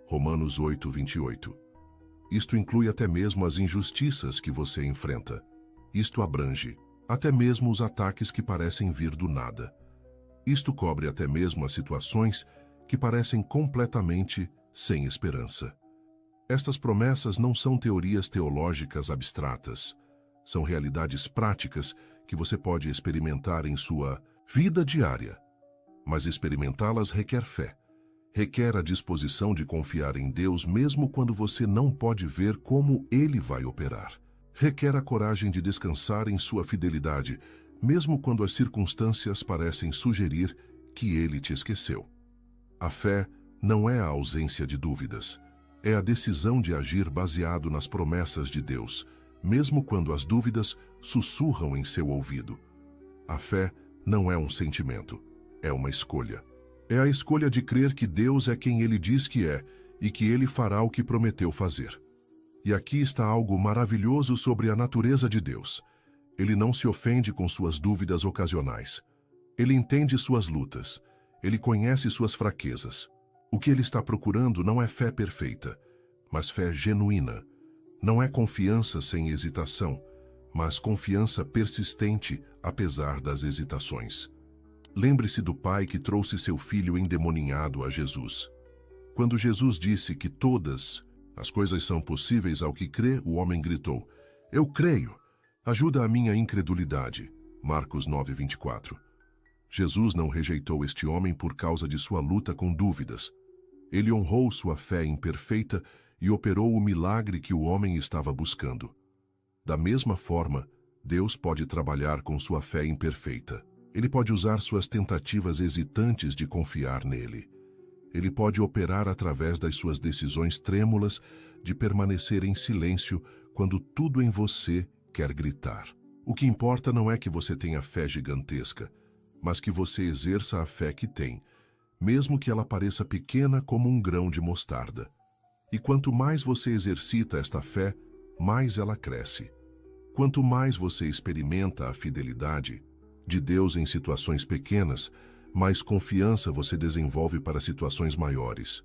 Romanos 8, 28. Isto inclui até mesmo as injustiças que você enfrenta. Isto abrange até mesmo os ataques que parecem vir do nada. Isto cobre até mesmo as situações que parecem completamente sem esperança. Estas promessas não são teorias teológicas abstratas. São realidades práticas que você pode experimentar em sua vida diária. Mas experimentá-las requer fé. Requer a disposição de confiar em Deus mesmo quando você não pode ver como Ele vai operar. Requer a coragem de descansar em sua fidelidade, mesmo quando as circunstâncias parecem sugerir que Ele te esqueceu. A fé não é a ausência de dúvidas. É a decisão de agir baseado nas promessas de Deus, mesmo quando as dúvidas sussurram em seu ouvido. A fé não é um sentimento, é uma escolha. É a escolha de crer que Deus é quem Ele diz que é e que Ele fará o que prometeu fazer. E aqui está algo maravilhoso sobre a natureza de Deus. Ele não se ofende com suas dúvidas ocasionais. Ele entende suas lutas. Ele conhece suas fraquezas. O que ele está procurando não é fé perfeita, mas fé genuína. Não é confiança sem hesitação, mas confiança persistente apesar das hesitações. Lembre-se do pai que trouxe seu filho endemoninhado a Jesus. Quando Jesus disse que todas as coisas são possíveis ao que crê, o homem gritou: "Eu creio! Ajuda a minha incredulidade." Marcos 9, 24. Jesus não rejeitou este homem por causa de sua luta com dúvidas. Ele honrou sua fé imperfeita e operou o milagre que o homem estava buscando. Da mesma forma, Deus pode trabalhar com sua fé imperfeita. Ele pode usar suas tentativas hesitantes de confiar nele. Ele pode operar através das suas decisões trêmulas de permanecer em silêncio quando tudo em você quer gritar. O que importa não é que você tenha fé gigantesca, mas que você exerça a fé que tem, mesmo que ela pareça pequena como um grão de mostarda. E quanto mais você exercita esta fé, mais ela cresce. Quanto mais você experimenta a fidelidade de Deus em situações pequenas, mais confiança você desenvolve para situações maiores.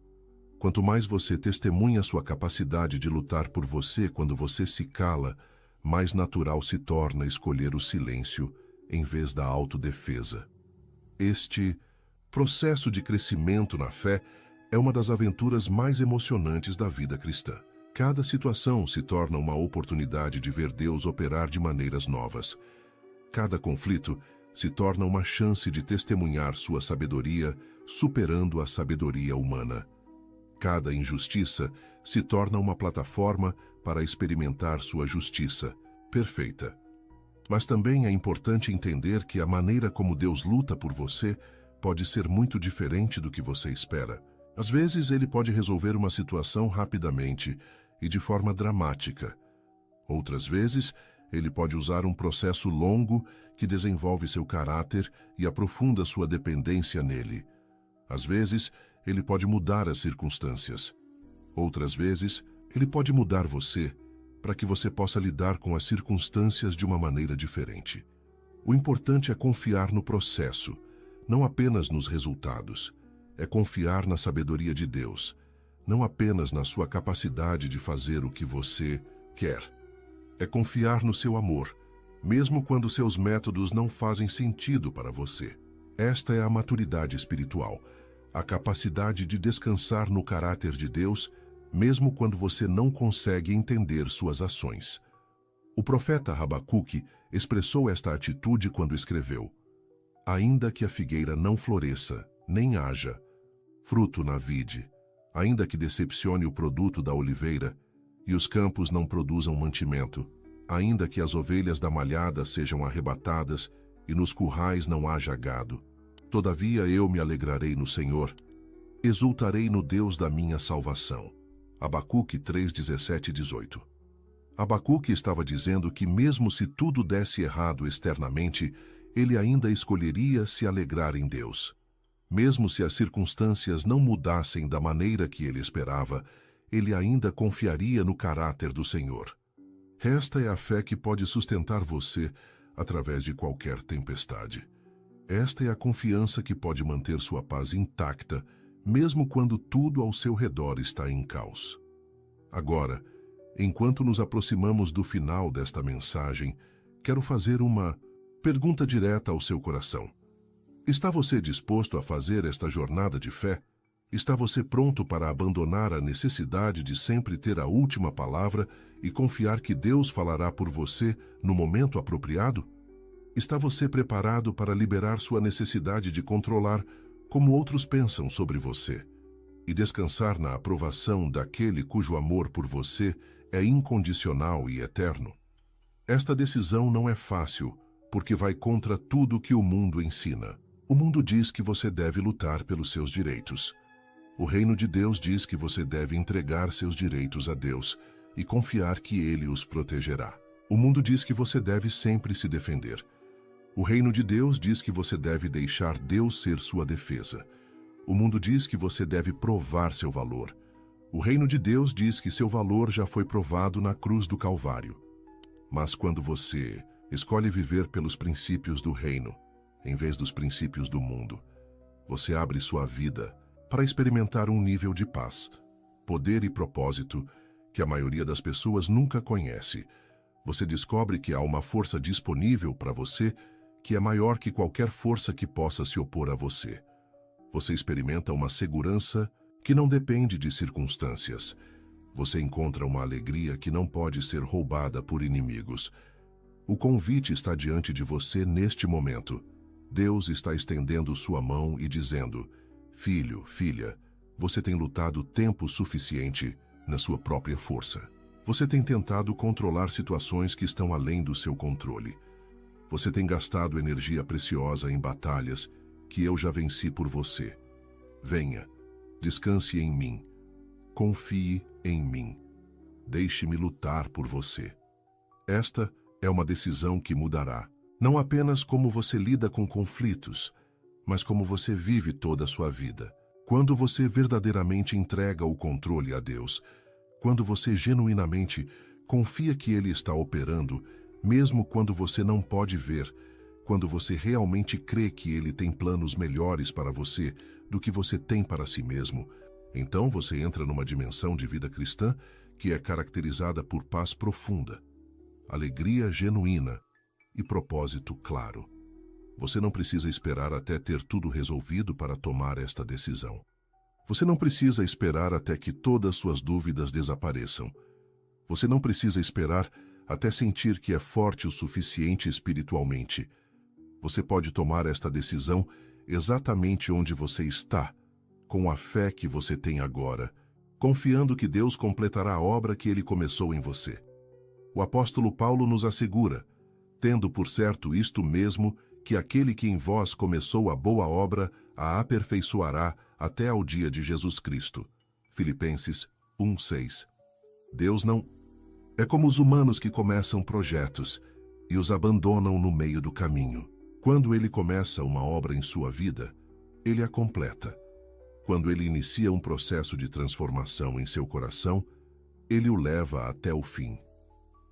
Quanto mais você testemunha sua capacidade de lutar por você quando você se cala, mais natural se torna escolher o silêncio em vez da autodefesa. Este processo de crescimento na fé é uma das aventuras mais emocionantes da vida cristã. Cada situação se torna uma oportunidade de ver Deus operar de maneiras novas. Cada conflito se torna uma chance de testemunhar sua sabedoria, superando a sabedoria humana. Cada injustiça se torna uma plataforma para experimentar sua justiça perfeita. Mas também é importante entender que a maneira como Deus luta por você pode ser muito diferente do que você espera. Às vezes, Ele pode resolver uma situação rapidamente e de forma dramática. Outras vezes, Ele pode usar um processo longo que desenvolve seu caráter e aprofunda sua dependência nele. Às vezes, Ele pode mudar as circunstâncias. Outras vezes, Ele pode mudar você para que você possa lidar com as circunstâncias de uma maneira diferente. O importante é confiar no processo, não apenas nos resultados. É confiar na sabedoria de Deus, não apenas na sua capacidade de fazer o que você quer. É confiar no seu amor, mesmo quando seus métodos não fazem sentido para você. Esta é a maturidade espiritual, a capacidade de descansar no caráter de Deus, mesmo quando você não consegue entender suas ações. O profeta Habacuque expressou esta atitude quando escreveu: "Ainda que a figueira não floresça, nem haja fruto na vide, ainda que decepcione o produto da oliveira, e os campos não produzam mantimento, ainda que as ovelhas da malhada sejam arrebatadas, e nos currais não haja gado. Todavia eu me alegrarei no Senhor, exultarei no Deus da minha salvação. Abacuque 3, 17 e 18. Abacuque estava dizendo que mesmo se tudo desse errado externamente, ele ainda escolheria se alegrar em Deus. Mesmo se as circunstâncias não mudassem da maneira que ele esperava, ele ainda confiaria no caráter do Senhor. Esta é a fé que pode sustentar você através de qualquer tempestade. Esta é a confiança que pode manter sua paz intacta, mesmo quando tudo ao seu redor está em caos. Agora, enquanto nos aproximamos do final desta mensagem, quero fazer uma pergunta direta ao seu coração. Está você disposto a fazer esta jornada de fé? Está você pronto para abandonar a necessidade de sempre ter a última palavra e confiar que Deus falará por você no momento apropriado? Está você preparado para liberar sua necessidade de controlar como outros pensam sobre você e descansar na aprovação daquele cujo amor por você é incondicional e eterno? Esta decisão não é fácil, porque vai contra tudo que o mundo ensina. O mundo diz que você deve lutar pelos seus direitos. O reino de Deus diz que você deve entregar seus direitos a Deus e confiar que Ele os protegerá. O mundo diz que você deve sempre se defender. O reino de Deus diz que você deve deixar Deus ser sua defesa. O mundo diz que você deve provar seu valor. O reino de Deus diz que seu valor já foi provado na cruz do Calvário. Mas quando você escolhe viver pelos princípios do reino, em vez dos princípios do mundo, você abre sua vida para experimentar um nível de paz, poder e propósito que a maioria das pessoas nunca conhece. Você descobre que há uma força disponível para você que é maior que qualquer força que possa se opor a você. Você experimenta uma segurança que não depende de circunstâncias. Você encontra uma alegria que não pode ser roubada por inimigos. O convite está diante de você neste momento. Deus está estendendo sua mão e dizendo: filho, filha, você tem lutado tempo suficiente na sua própria força. Você tem tentado controlar situações que estão além do seu controle. Você tem gastado energia preciosa em batalhas que eu já venci por você. Venha, descanse em mim. Confie em mim. Deixe-me lutar por você. Esta é uma decisão que mudará, não apenas como você lida com conflitos, mas como você vive toda a sua vida. Quando você verdadeiramente entrega o controle a Deus, quando você genuinamente confia que Ele está operando, mesmo quando você não pode ver, quando você realmente crê que Ele tem planos melhores para você do que você tem para si mesmo, então você entra numa dimensão de vida cristã que é caracterizada por paz profunda, alegria genuína e propósito claro. Você não precisa esperar até ter tudo resolvido para tomar esta decisão. Você não precisa esperar até que todas suas dúvidas desapareçam. Você não precisa esperar até sentir que é forte o suficiente espiritualmente. Você pode tomar esta decisão exatamente onde você está, com a fé que você tem agora, confiando que Deus completará a obra que Ele começou em você. O apóstolo Paulo nos assegura, tendo por certo isto mesmo, que aquele que em vós começou a boa obra a aperfeiçoará até ao dia de Jesus Cristo. Filipenses 1:6. Deus não é como os humanos que começam projetos e os abandonam no meio do caminho. Quando Ele começa uma obra em sua vida, Ele a completa. Quando Ele inicia um processo de transformação em seu coração, Ele o leva até o fim.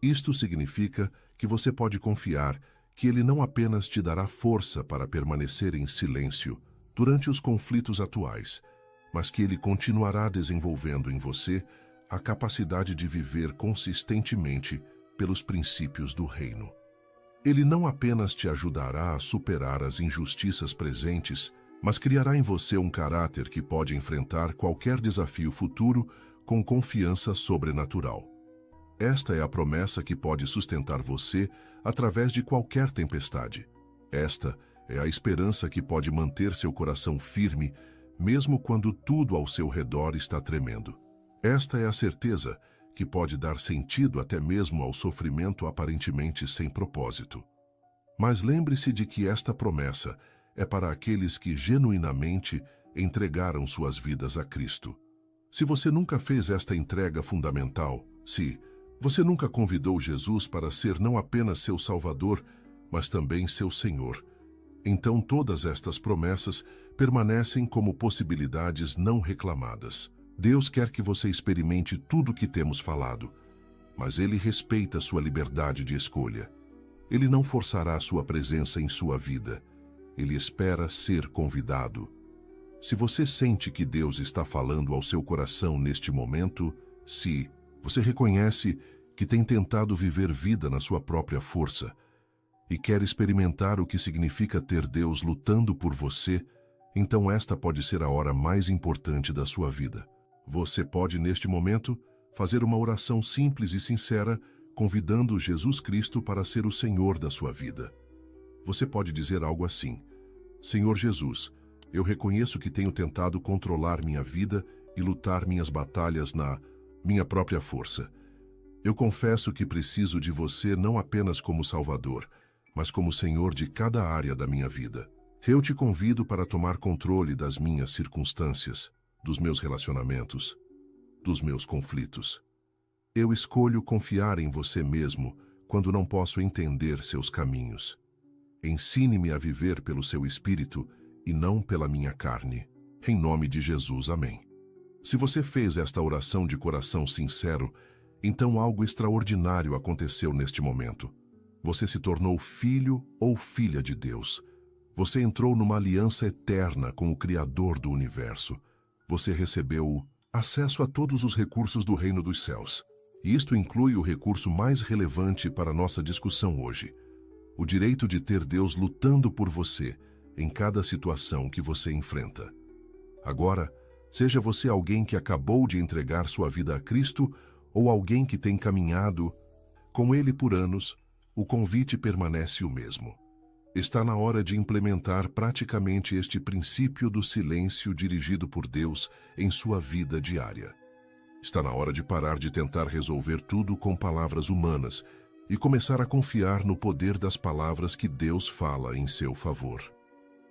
Isto significa que você pode confiar que Ele não apenas te dará força para permanecer em silêncio durante os conflitos atuais, mas que Ele continuará desenvolvendo em você a capacidade de viver consistentemente pelos princípios do reino. Ele não apenas te ajudará a superar as injustiças presentes, mas criará em você um caráter que pode enfrentar qualquer desafio futuro com confiança sobrenatural. Esta é a promessa que pode sustentar você através de qualquer tempestade. Esta é a esperança que pode manter seu coração firme, mesmo quando tudo ao seu redor está tremendo. Esta é a certeza que pode dar sentido até mesmo ao sofrimento aparentemente sem propósito. Mas lembre-se de que esta promessa é para aqueles que genuinamente entregaram suas vidas a Cristo. Se você nunca fez esta entrega fundamental, se você nunca convidou Jesus para ser não apenas seu Salvador, mas também seu Senhor, então todas estas promessas permanecem como possibilidades não reclamadas. Deus quer que você experimente tudo o que temos falado, mas Ele respeita sua liberdade de escolha. Ele não forçará sua presença em sua vida. Ele espera ser convidado. Se você sente que Deus está falando ao seu coração neste momento, se você reconhece que tem tentado viver vida na sua própria força e quer experimentar o que significa ter Deus lutando por você, então esta pode ser a hora mais importante da sua vida. Você pode, neste momento, fazer uma oração simples e sincera, convidando Jesus Cristo para ser o Senhor da sua vida. Você pode dizer algo assim: Senhor Jesus, eu reconheço que tenho tentado controlar minha vida e lutar minhas batalhas na minha própria força. Eu confesso que preciso de você não apenas como Salvador, mas como Senhor de cada área da minha vida. Eu te convido para tomar controle das minhas circunstâncias, dos meus relacionamentos, dos meus conflitos. Eu escolho confiar em você mesmo quando não posso entender seus caminhos. Ensine-me a viver pelo seu Espírito e não pela minha carne. Em nome de Jesus, amém. Se você fez esta oração de coração sincero, então algo extraordinário aconteceu neste momento. Você se tornou filho ou filha de Deus. Você entrou numa aliança eterna com o Criador do universo. Você recebeu acesso a todos os recursos do reino dos céus. E isto inclui o recurso mais relevante para nossa discussão hoje: o direito de ter Deus lutando por você em cada situação que você enfrenta. Agora, seja você alguém que acabou de entregar sua vida a Cristo ou alguém que tem caminhado com Ele por anos, o convite permanece o mesmo. Está na hora de implementar praticamente este princípio do silêncio dirigido por Deus em sua vida diária. Está na hora de parar de tentar resolver tudo com palavras humanas e começar a confiar no poder das palavras que Deus fala em seu favor.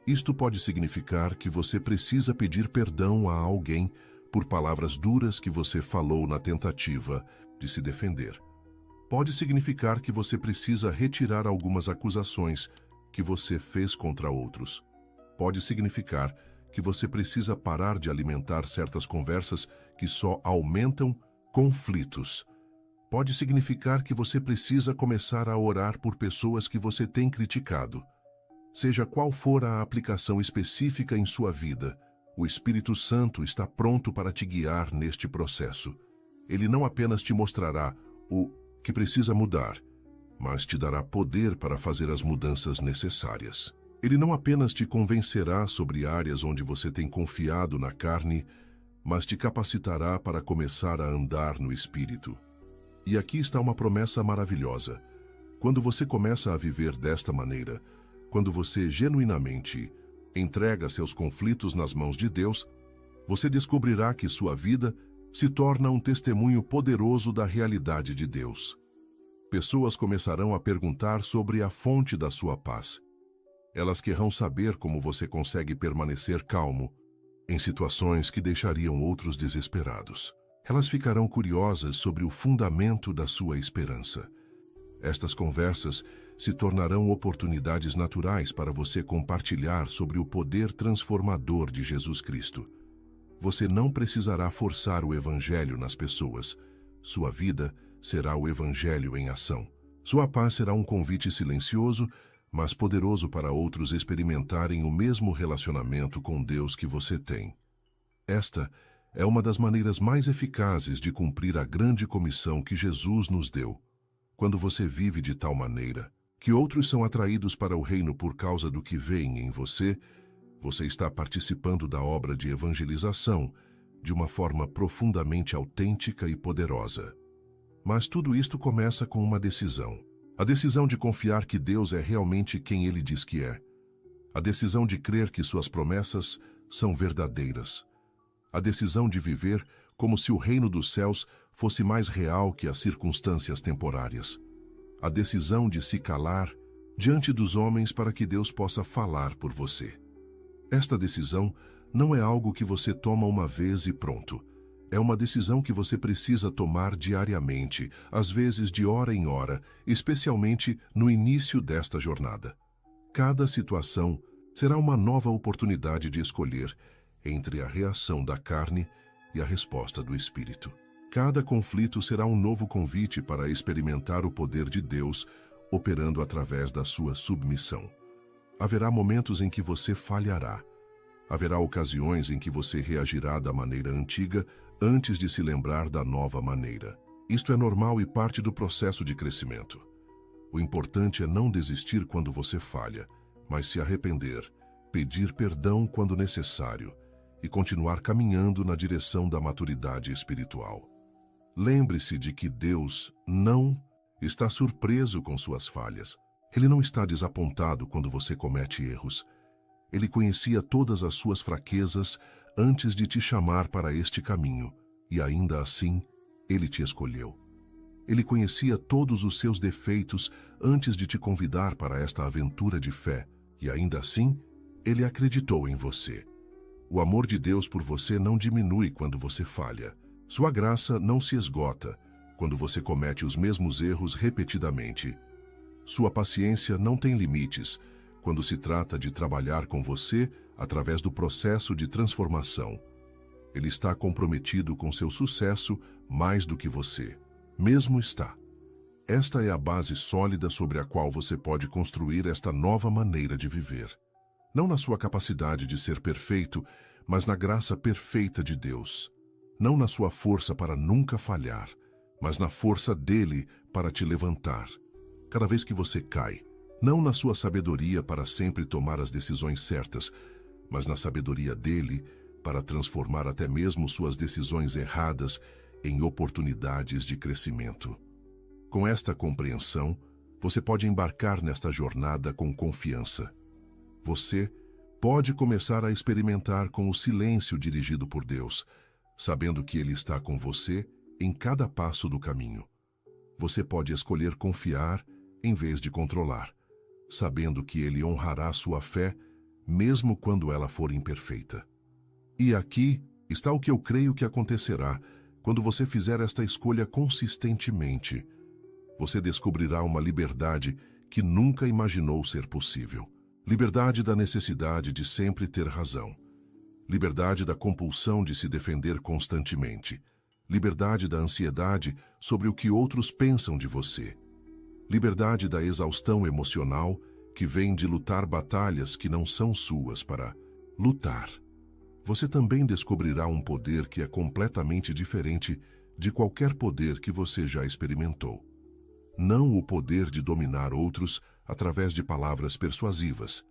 Isto pode significar que você precisa pedir perdão a alguém por palavras duras que você falou na tentativa de se defender. Pode significar que você precisa retirar algumas acusações que você fez contra outros. Pode significar que você precisa parar de alimentar certas conversas que só aumentam conflitos. Pode significar que você precisa começar a orar por pessoas que você tem criticado. Seja qual for a aplicação específica em sua vida, o Espírito Santo está pronto para te guiar neste processo. Ele não apenas te mostrará o que precisa mudar, mas te dará poder para fazer as mudanças necessárias. Ele não apenas te convencerá sobre áreas onde você tem confiado na carne, mas te capacitará para começar a andar no Espírito. E aqui está uma promessa maravilhosa. Quando você começa a viver desta maneira, quando você genuinamente entrega seus conflitos nas mãos de Deus, você descobrirá que sua vida se torna um testemunho poderoso da realidade de Deus. Pessoas começarão a perguntar sobre a fonte da sua paz. Elas querrão saber como você consegue permanecer calmo em situações que deixariam outros desesperados. Elas ficarão curiosas sobre o fundamento da sua esperança. Estas conversas se tornarão oportunidades naturais para você compartilhar sobre o poder transformador de Jesus Cristo. Você não precisará forçar o Evangelho nas pessoas. Sua vida será o Evangelho em ação. Sua paz será um convite silencioso, mas poderoso para outros experimentarem o mesmo relacionamento com Deus que você tem. Esta é uma das maneiras mais eficazes de cumprir a grande comissão que Jesus nos deu. Quando você vive de tal maneira que outros são atraídos para o reino por causa do que veem em você, você está participando da obra de evangelização de uma forma profundamente autêntica e poderosa. Mas tudo isto começa com uma decisão. A decisão de confiar que Deus é realmente quem Ele diz que é. A decisão de crer que suas promessas são verdadeiras. A decisão de viver como se o reino dos céus fosse mais real que as circunstâncias temporárias. A decisão de se calar diante dos homens para que Deus possa falar por você. Esta decisão não é algo que você toma uma vez e pronto. É uma decisão que você precisa tomar diariamente, às vezes de hora em hora, especialmente no início desta jornada. Cada situação será uma nova oportunidade de escolher entre a reação da carne e a resposta do Espírito. Cada conflito será um novo convite para experimentar o poder de Deus operando através da sua submissão. Haverá momentos em que você falhará. Haverá ocasiões em que você reagirá da maneira antiga antes de se lembrar da nova maneira. Isto é normal e parte do processo de crescimento. O importante é não desistir quando você falha, mas se arrepender, pedir perdão quando necessário e continuar caminhando na direção da maturidade espiritual. Lembre-se de que Deus não está surpreso com suas falhas. Ele não está desapontado quando você comete erros. Ele conhecia todas as suas fraquezas antes de te chamar para este caminho, e ainda assim, Ele te escolheu. Ele conhecia todos os seus defeitos antes de te convidar para esta aventura de fé, e ainda assim, Ele acreditou em você. O amor de Deus por você não diminui quando você falha. Sua graça não se esgota quando você comete os mesmos erros repetidamente. Sua paciência não tem limites quando se trata de trabalhar com você através do processo de transformação. Ele está comprometido com seu sucesso mais do que você. Mesmo está. Esta é a base sólida sobre a qual você pode construir esta nova maneira de viver. Não na sua capacidade de ser perfeito, mas na graça perfeita de Deus. Não na sua força para nunca falhar, mas na força dele para te levantar. Cada vez que você cai, não na sua sabedoria para sempre tomar as decisões certas, mas na sabedoria dele para transformar até mesmo suas decisões erradas em oportunidades de crescimento. Com esta compreensão, você pode embarcar nesta jornada com confiança. Você pode começar a experimentar com o silêncio dirigido por Deus, sabendo que Ele está com você em cada passo do caminho. Você pode escolher confiar em vez de controlar, sabendo que Ele honrará sua fé, mesmo quando ela for imperfeita. E aqui está o que eu creio que acontecerá quando você fizer esta escolha consistentemente. Você descobrirá uma liberdade que nunca imaginou ser possível. Liberdade da necessidade de sempre ter razão. Liberdade da compulsão de se defender constantemente. Liberdade da ansiedade sobre o que outros pensam de você. Liberdade da exaustão emocional que vem de lutar batalhas que não são suas para lutar. Você também descobrirá um poder que é completamente diferente de qualquer poder que você já experimentou. Não o poder de dominar outros através de palavras persuasivas,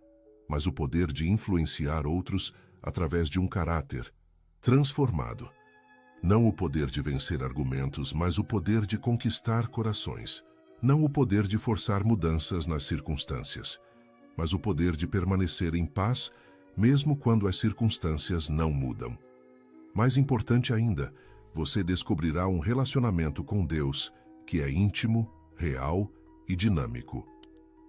mas o poder de influenciar outros através de um caráter transformado. Não o poder de vencer argumentos, mas o poder de conquistar corações. Não o poder de forçar mudanças nas circunstâncias, mas o poder de permanecer em paz, mesmo quando as circunstâncias não mudam. Mais importante ainda, você descobrirá um relacionamento com Deus que é íntimo, real e dinâmico.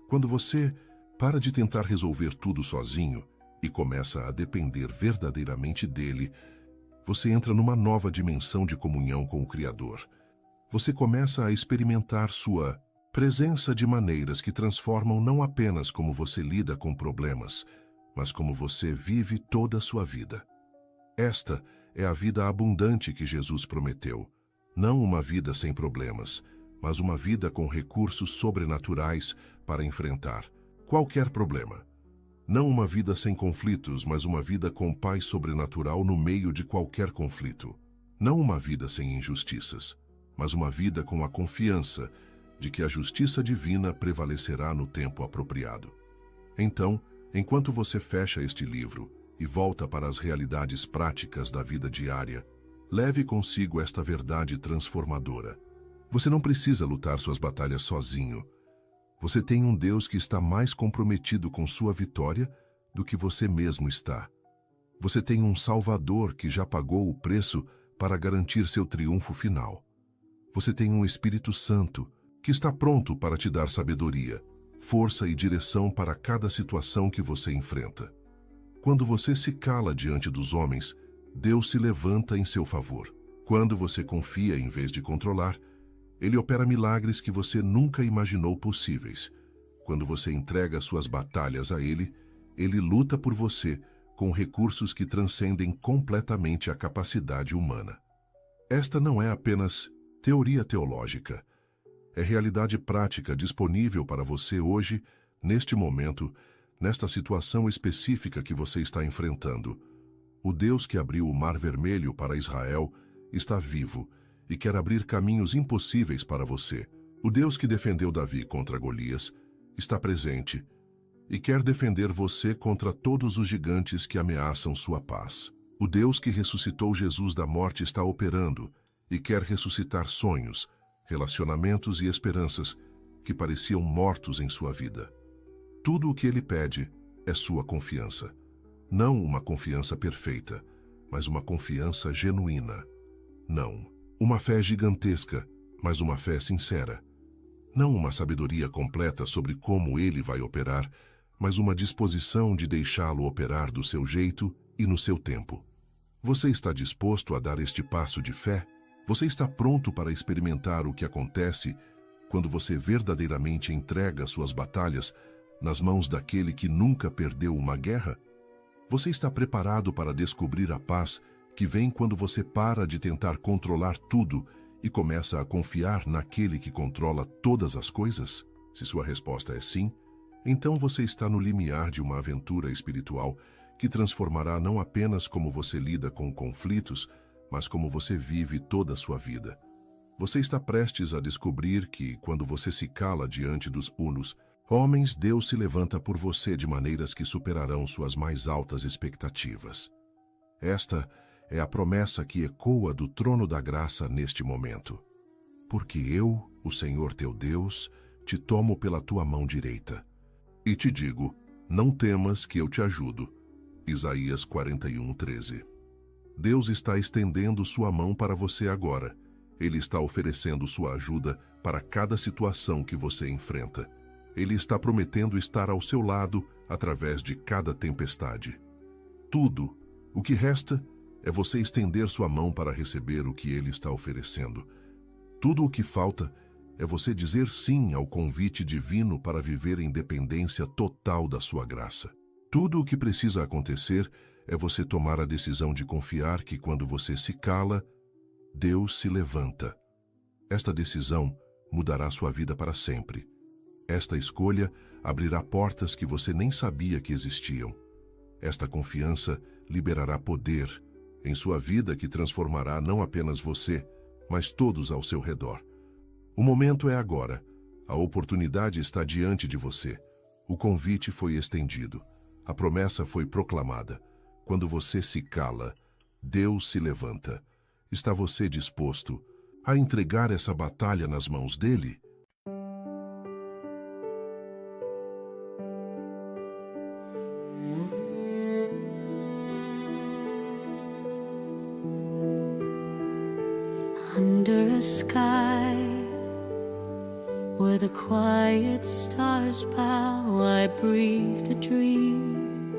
Quando você para de tentar resolver tudo sozinho e começa a depender verdadeiramente dele, você entra numa nova dimensão de comunhão com o Criador. Você começa a experimentar sua presença de maneiras que transformam não apenas como você lida com problemas, mas como você vive toda a sua vida. Esta é a vida abundante que Jesus prometeu. Não uma vida sem problemas, mas uma vida com recursos sobrenaturais para enfrentar qualquer problema. Não uma vida sem conflitos, mas uma vida com paz sobrenatural no meio de qualquer conflito. Não uma vida sem injustiças, mas uma vida com a confiança de que a justiça divina prevalecerá no tempo apropriado. Então, enquanto você fecha este livro e volta para as realidades práticas da vida diária, leve consigo esta verdade transformadora. Você não precisa lutar suas batalhas sozinho. Você tem um Deus que está mais comprometido com sua vitória do que você mesmo está. Você tem um Salvador que já pagou o preço para garantir seu triunfo final. Você tem um Espírito Santo que está pronto para te dar sabedoria, força e direção para cada situação que você enfrenta. Quando você se cala diante dos homens, Deus se levanta em seu favor. Quando você confia em vez de controlar, Ele opera milagres que você nunca imaginou possíveis. Quando você entrega suas batalhas a Ele, Ele luta por você com recursos que transcendem completamente a capacidade humana. Esta não é apenas teoria teológica. É realidade prática disponível para você hoje, neste momento, nesta situação específica que você está enfrentando. O Deus que abriu o Mar Vermelho para Israel está vivo e quer abrir caminhos impossíveis para você. O Deus que defendeu Davi contra Golias está presente e quer defender você contra todos os gigantes que ameaçam sua paz. O Deus que ressuscitou Jesus da morte está operando e quer ressuscitar sonhos, relacionamentos e esperanças que pareciam mortos em sua vida. Tudo o que Ele pede é sua confiança. Não uma confiança perfeita, mas uma confiança genuína. Não uma fé gigantesca, mas uma fé sincera. Não uma sabedoria completa sobre como Ele vai operar, mas uma disposição de deixá-lo operar do seu jeito e no seu tempo. Você está disposto a dar este passo de fé? Você está pronto para experimentar o que acontece quando você verdadeiramente entrega suas batalhas nas mãos daquele que nunca perdeu uma guerra? Você está preparado para descobrir a paz que vem quando você para de tentar controlar tudo e começa a confiar naquele que controla todas as coisas? Se sua resposta é sim, então você está no limiar de uma aventura espiritual que transformará não apenas como você lida com conflitos, mas como você vive toda a sua vida. Você está prestes a descobrir que, quando você se cala diante dos punos, homens, Deus se levanta por você de maneiras que superarão suas mais altas expectativas. Esta é a promessa que ecoa do trono da graça neste momento. Porque eu, o Senhor teu Deus, te tomo pela tua mão direita. E te digo, não temas que eu te ajudo. Isaías 41:13. Deus está estendendo sua mão para você agora. Ele está oferecendo sua ajuda para cada situação que você enfrenta. Ele está prometendo estar ao seu lado através de cada tempestade. Tudo, o que resta, é você estender sua mão para receber o que Ele está oferecendo. Tudo o que falta é você dizer sim ao convite divino para viver em dependência total da sua graça. Tudo o que precisa acontecer é você tomar a decisão de confiar que quando você se cala, Deus se levanta. Esta decisão mudará sua vida para sempre. Esta escolha abrirá portas que você nem sabia que existiam. Esta confiança liberará poder em sua vida que transformará não apenas você, mas todos ao seu redor. O momento é agora. A oportunidade está diante de você. O convite foi estendido. A promessa foi proclamada. Quando você se cala, Deus se levanta. Está você disposto a entregar essa batalha nas mãos dele? Under a sky where the quiet stars bow, I breathed a dream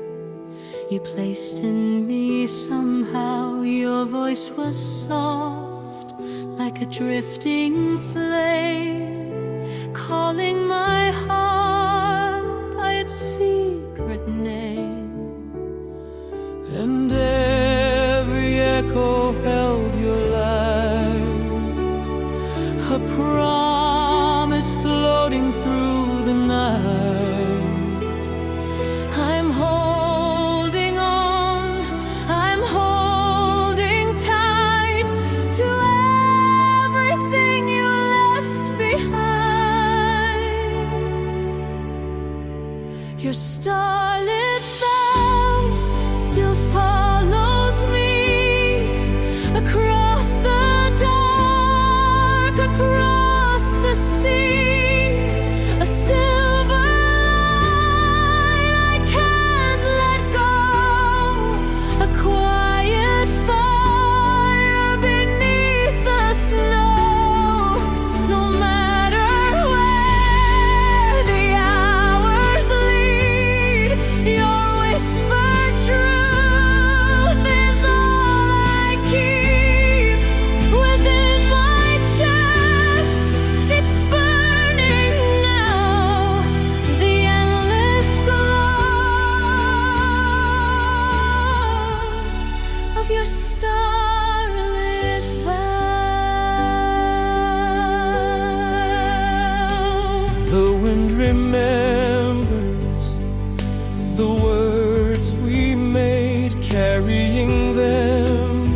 you placed in me somehow. Your voice was soft like a drifting flame, calling my heart by its secret name. And every echo held your light, a promise floating through the night. I'm holding on, I'm holding tight to everything you left behind. of your starlit vow. The wind remembers the words we made, carrying them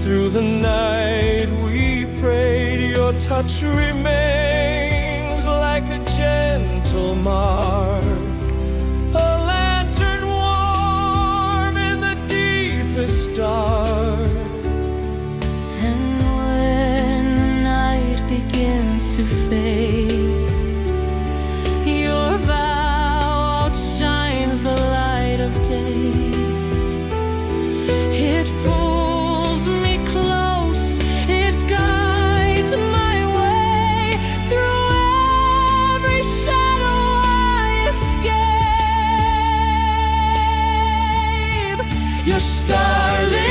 through the night we prayed. Your touch remains like a gentle mark, a lantern warm in the deepest dark. And when the night begins to fade, your vow outshines the light of day. It pulls me close, it guides my way through every shadow I escape. Your starlit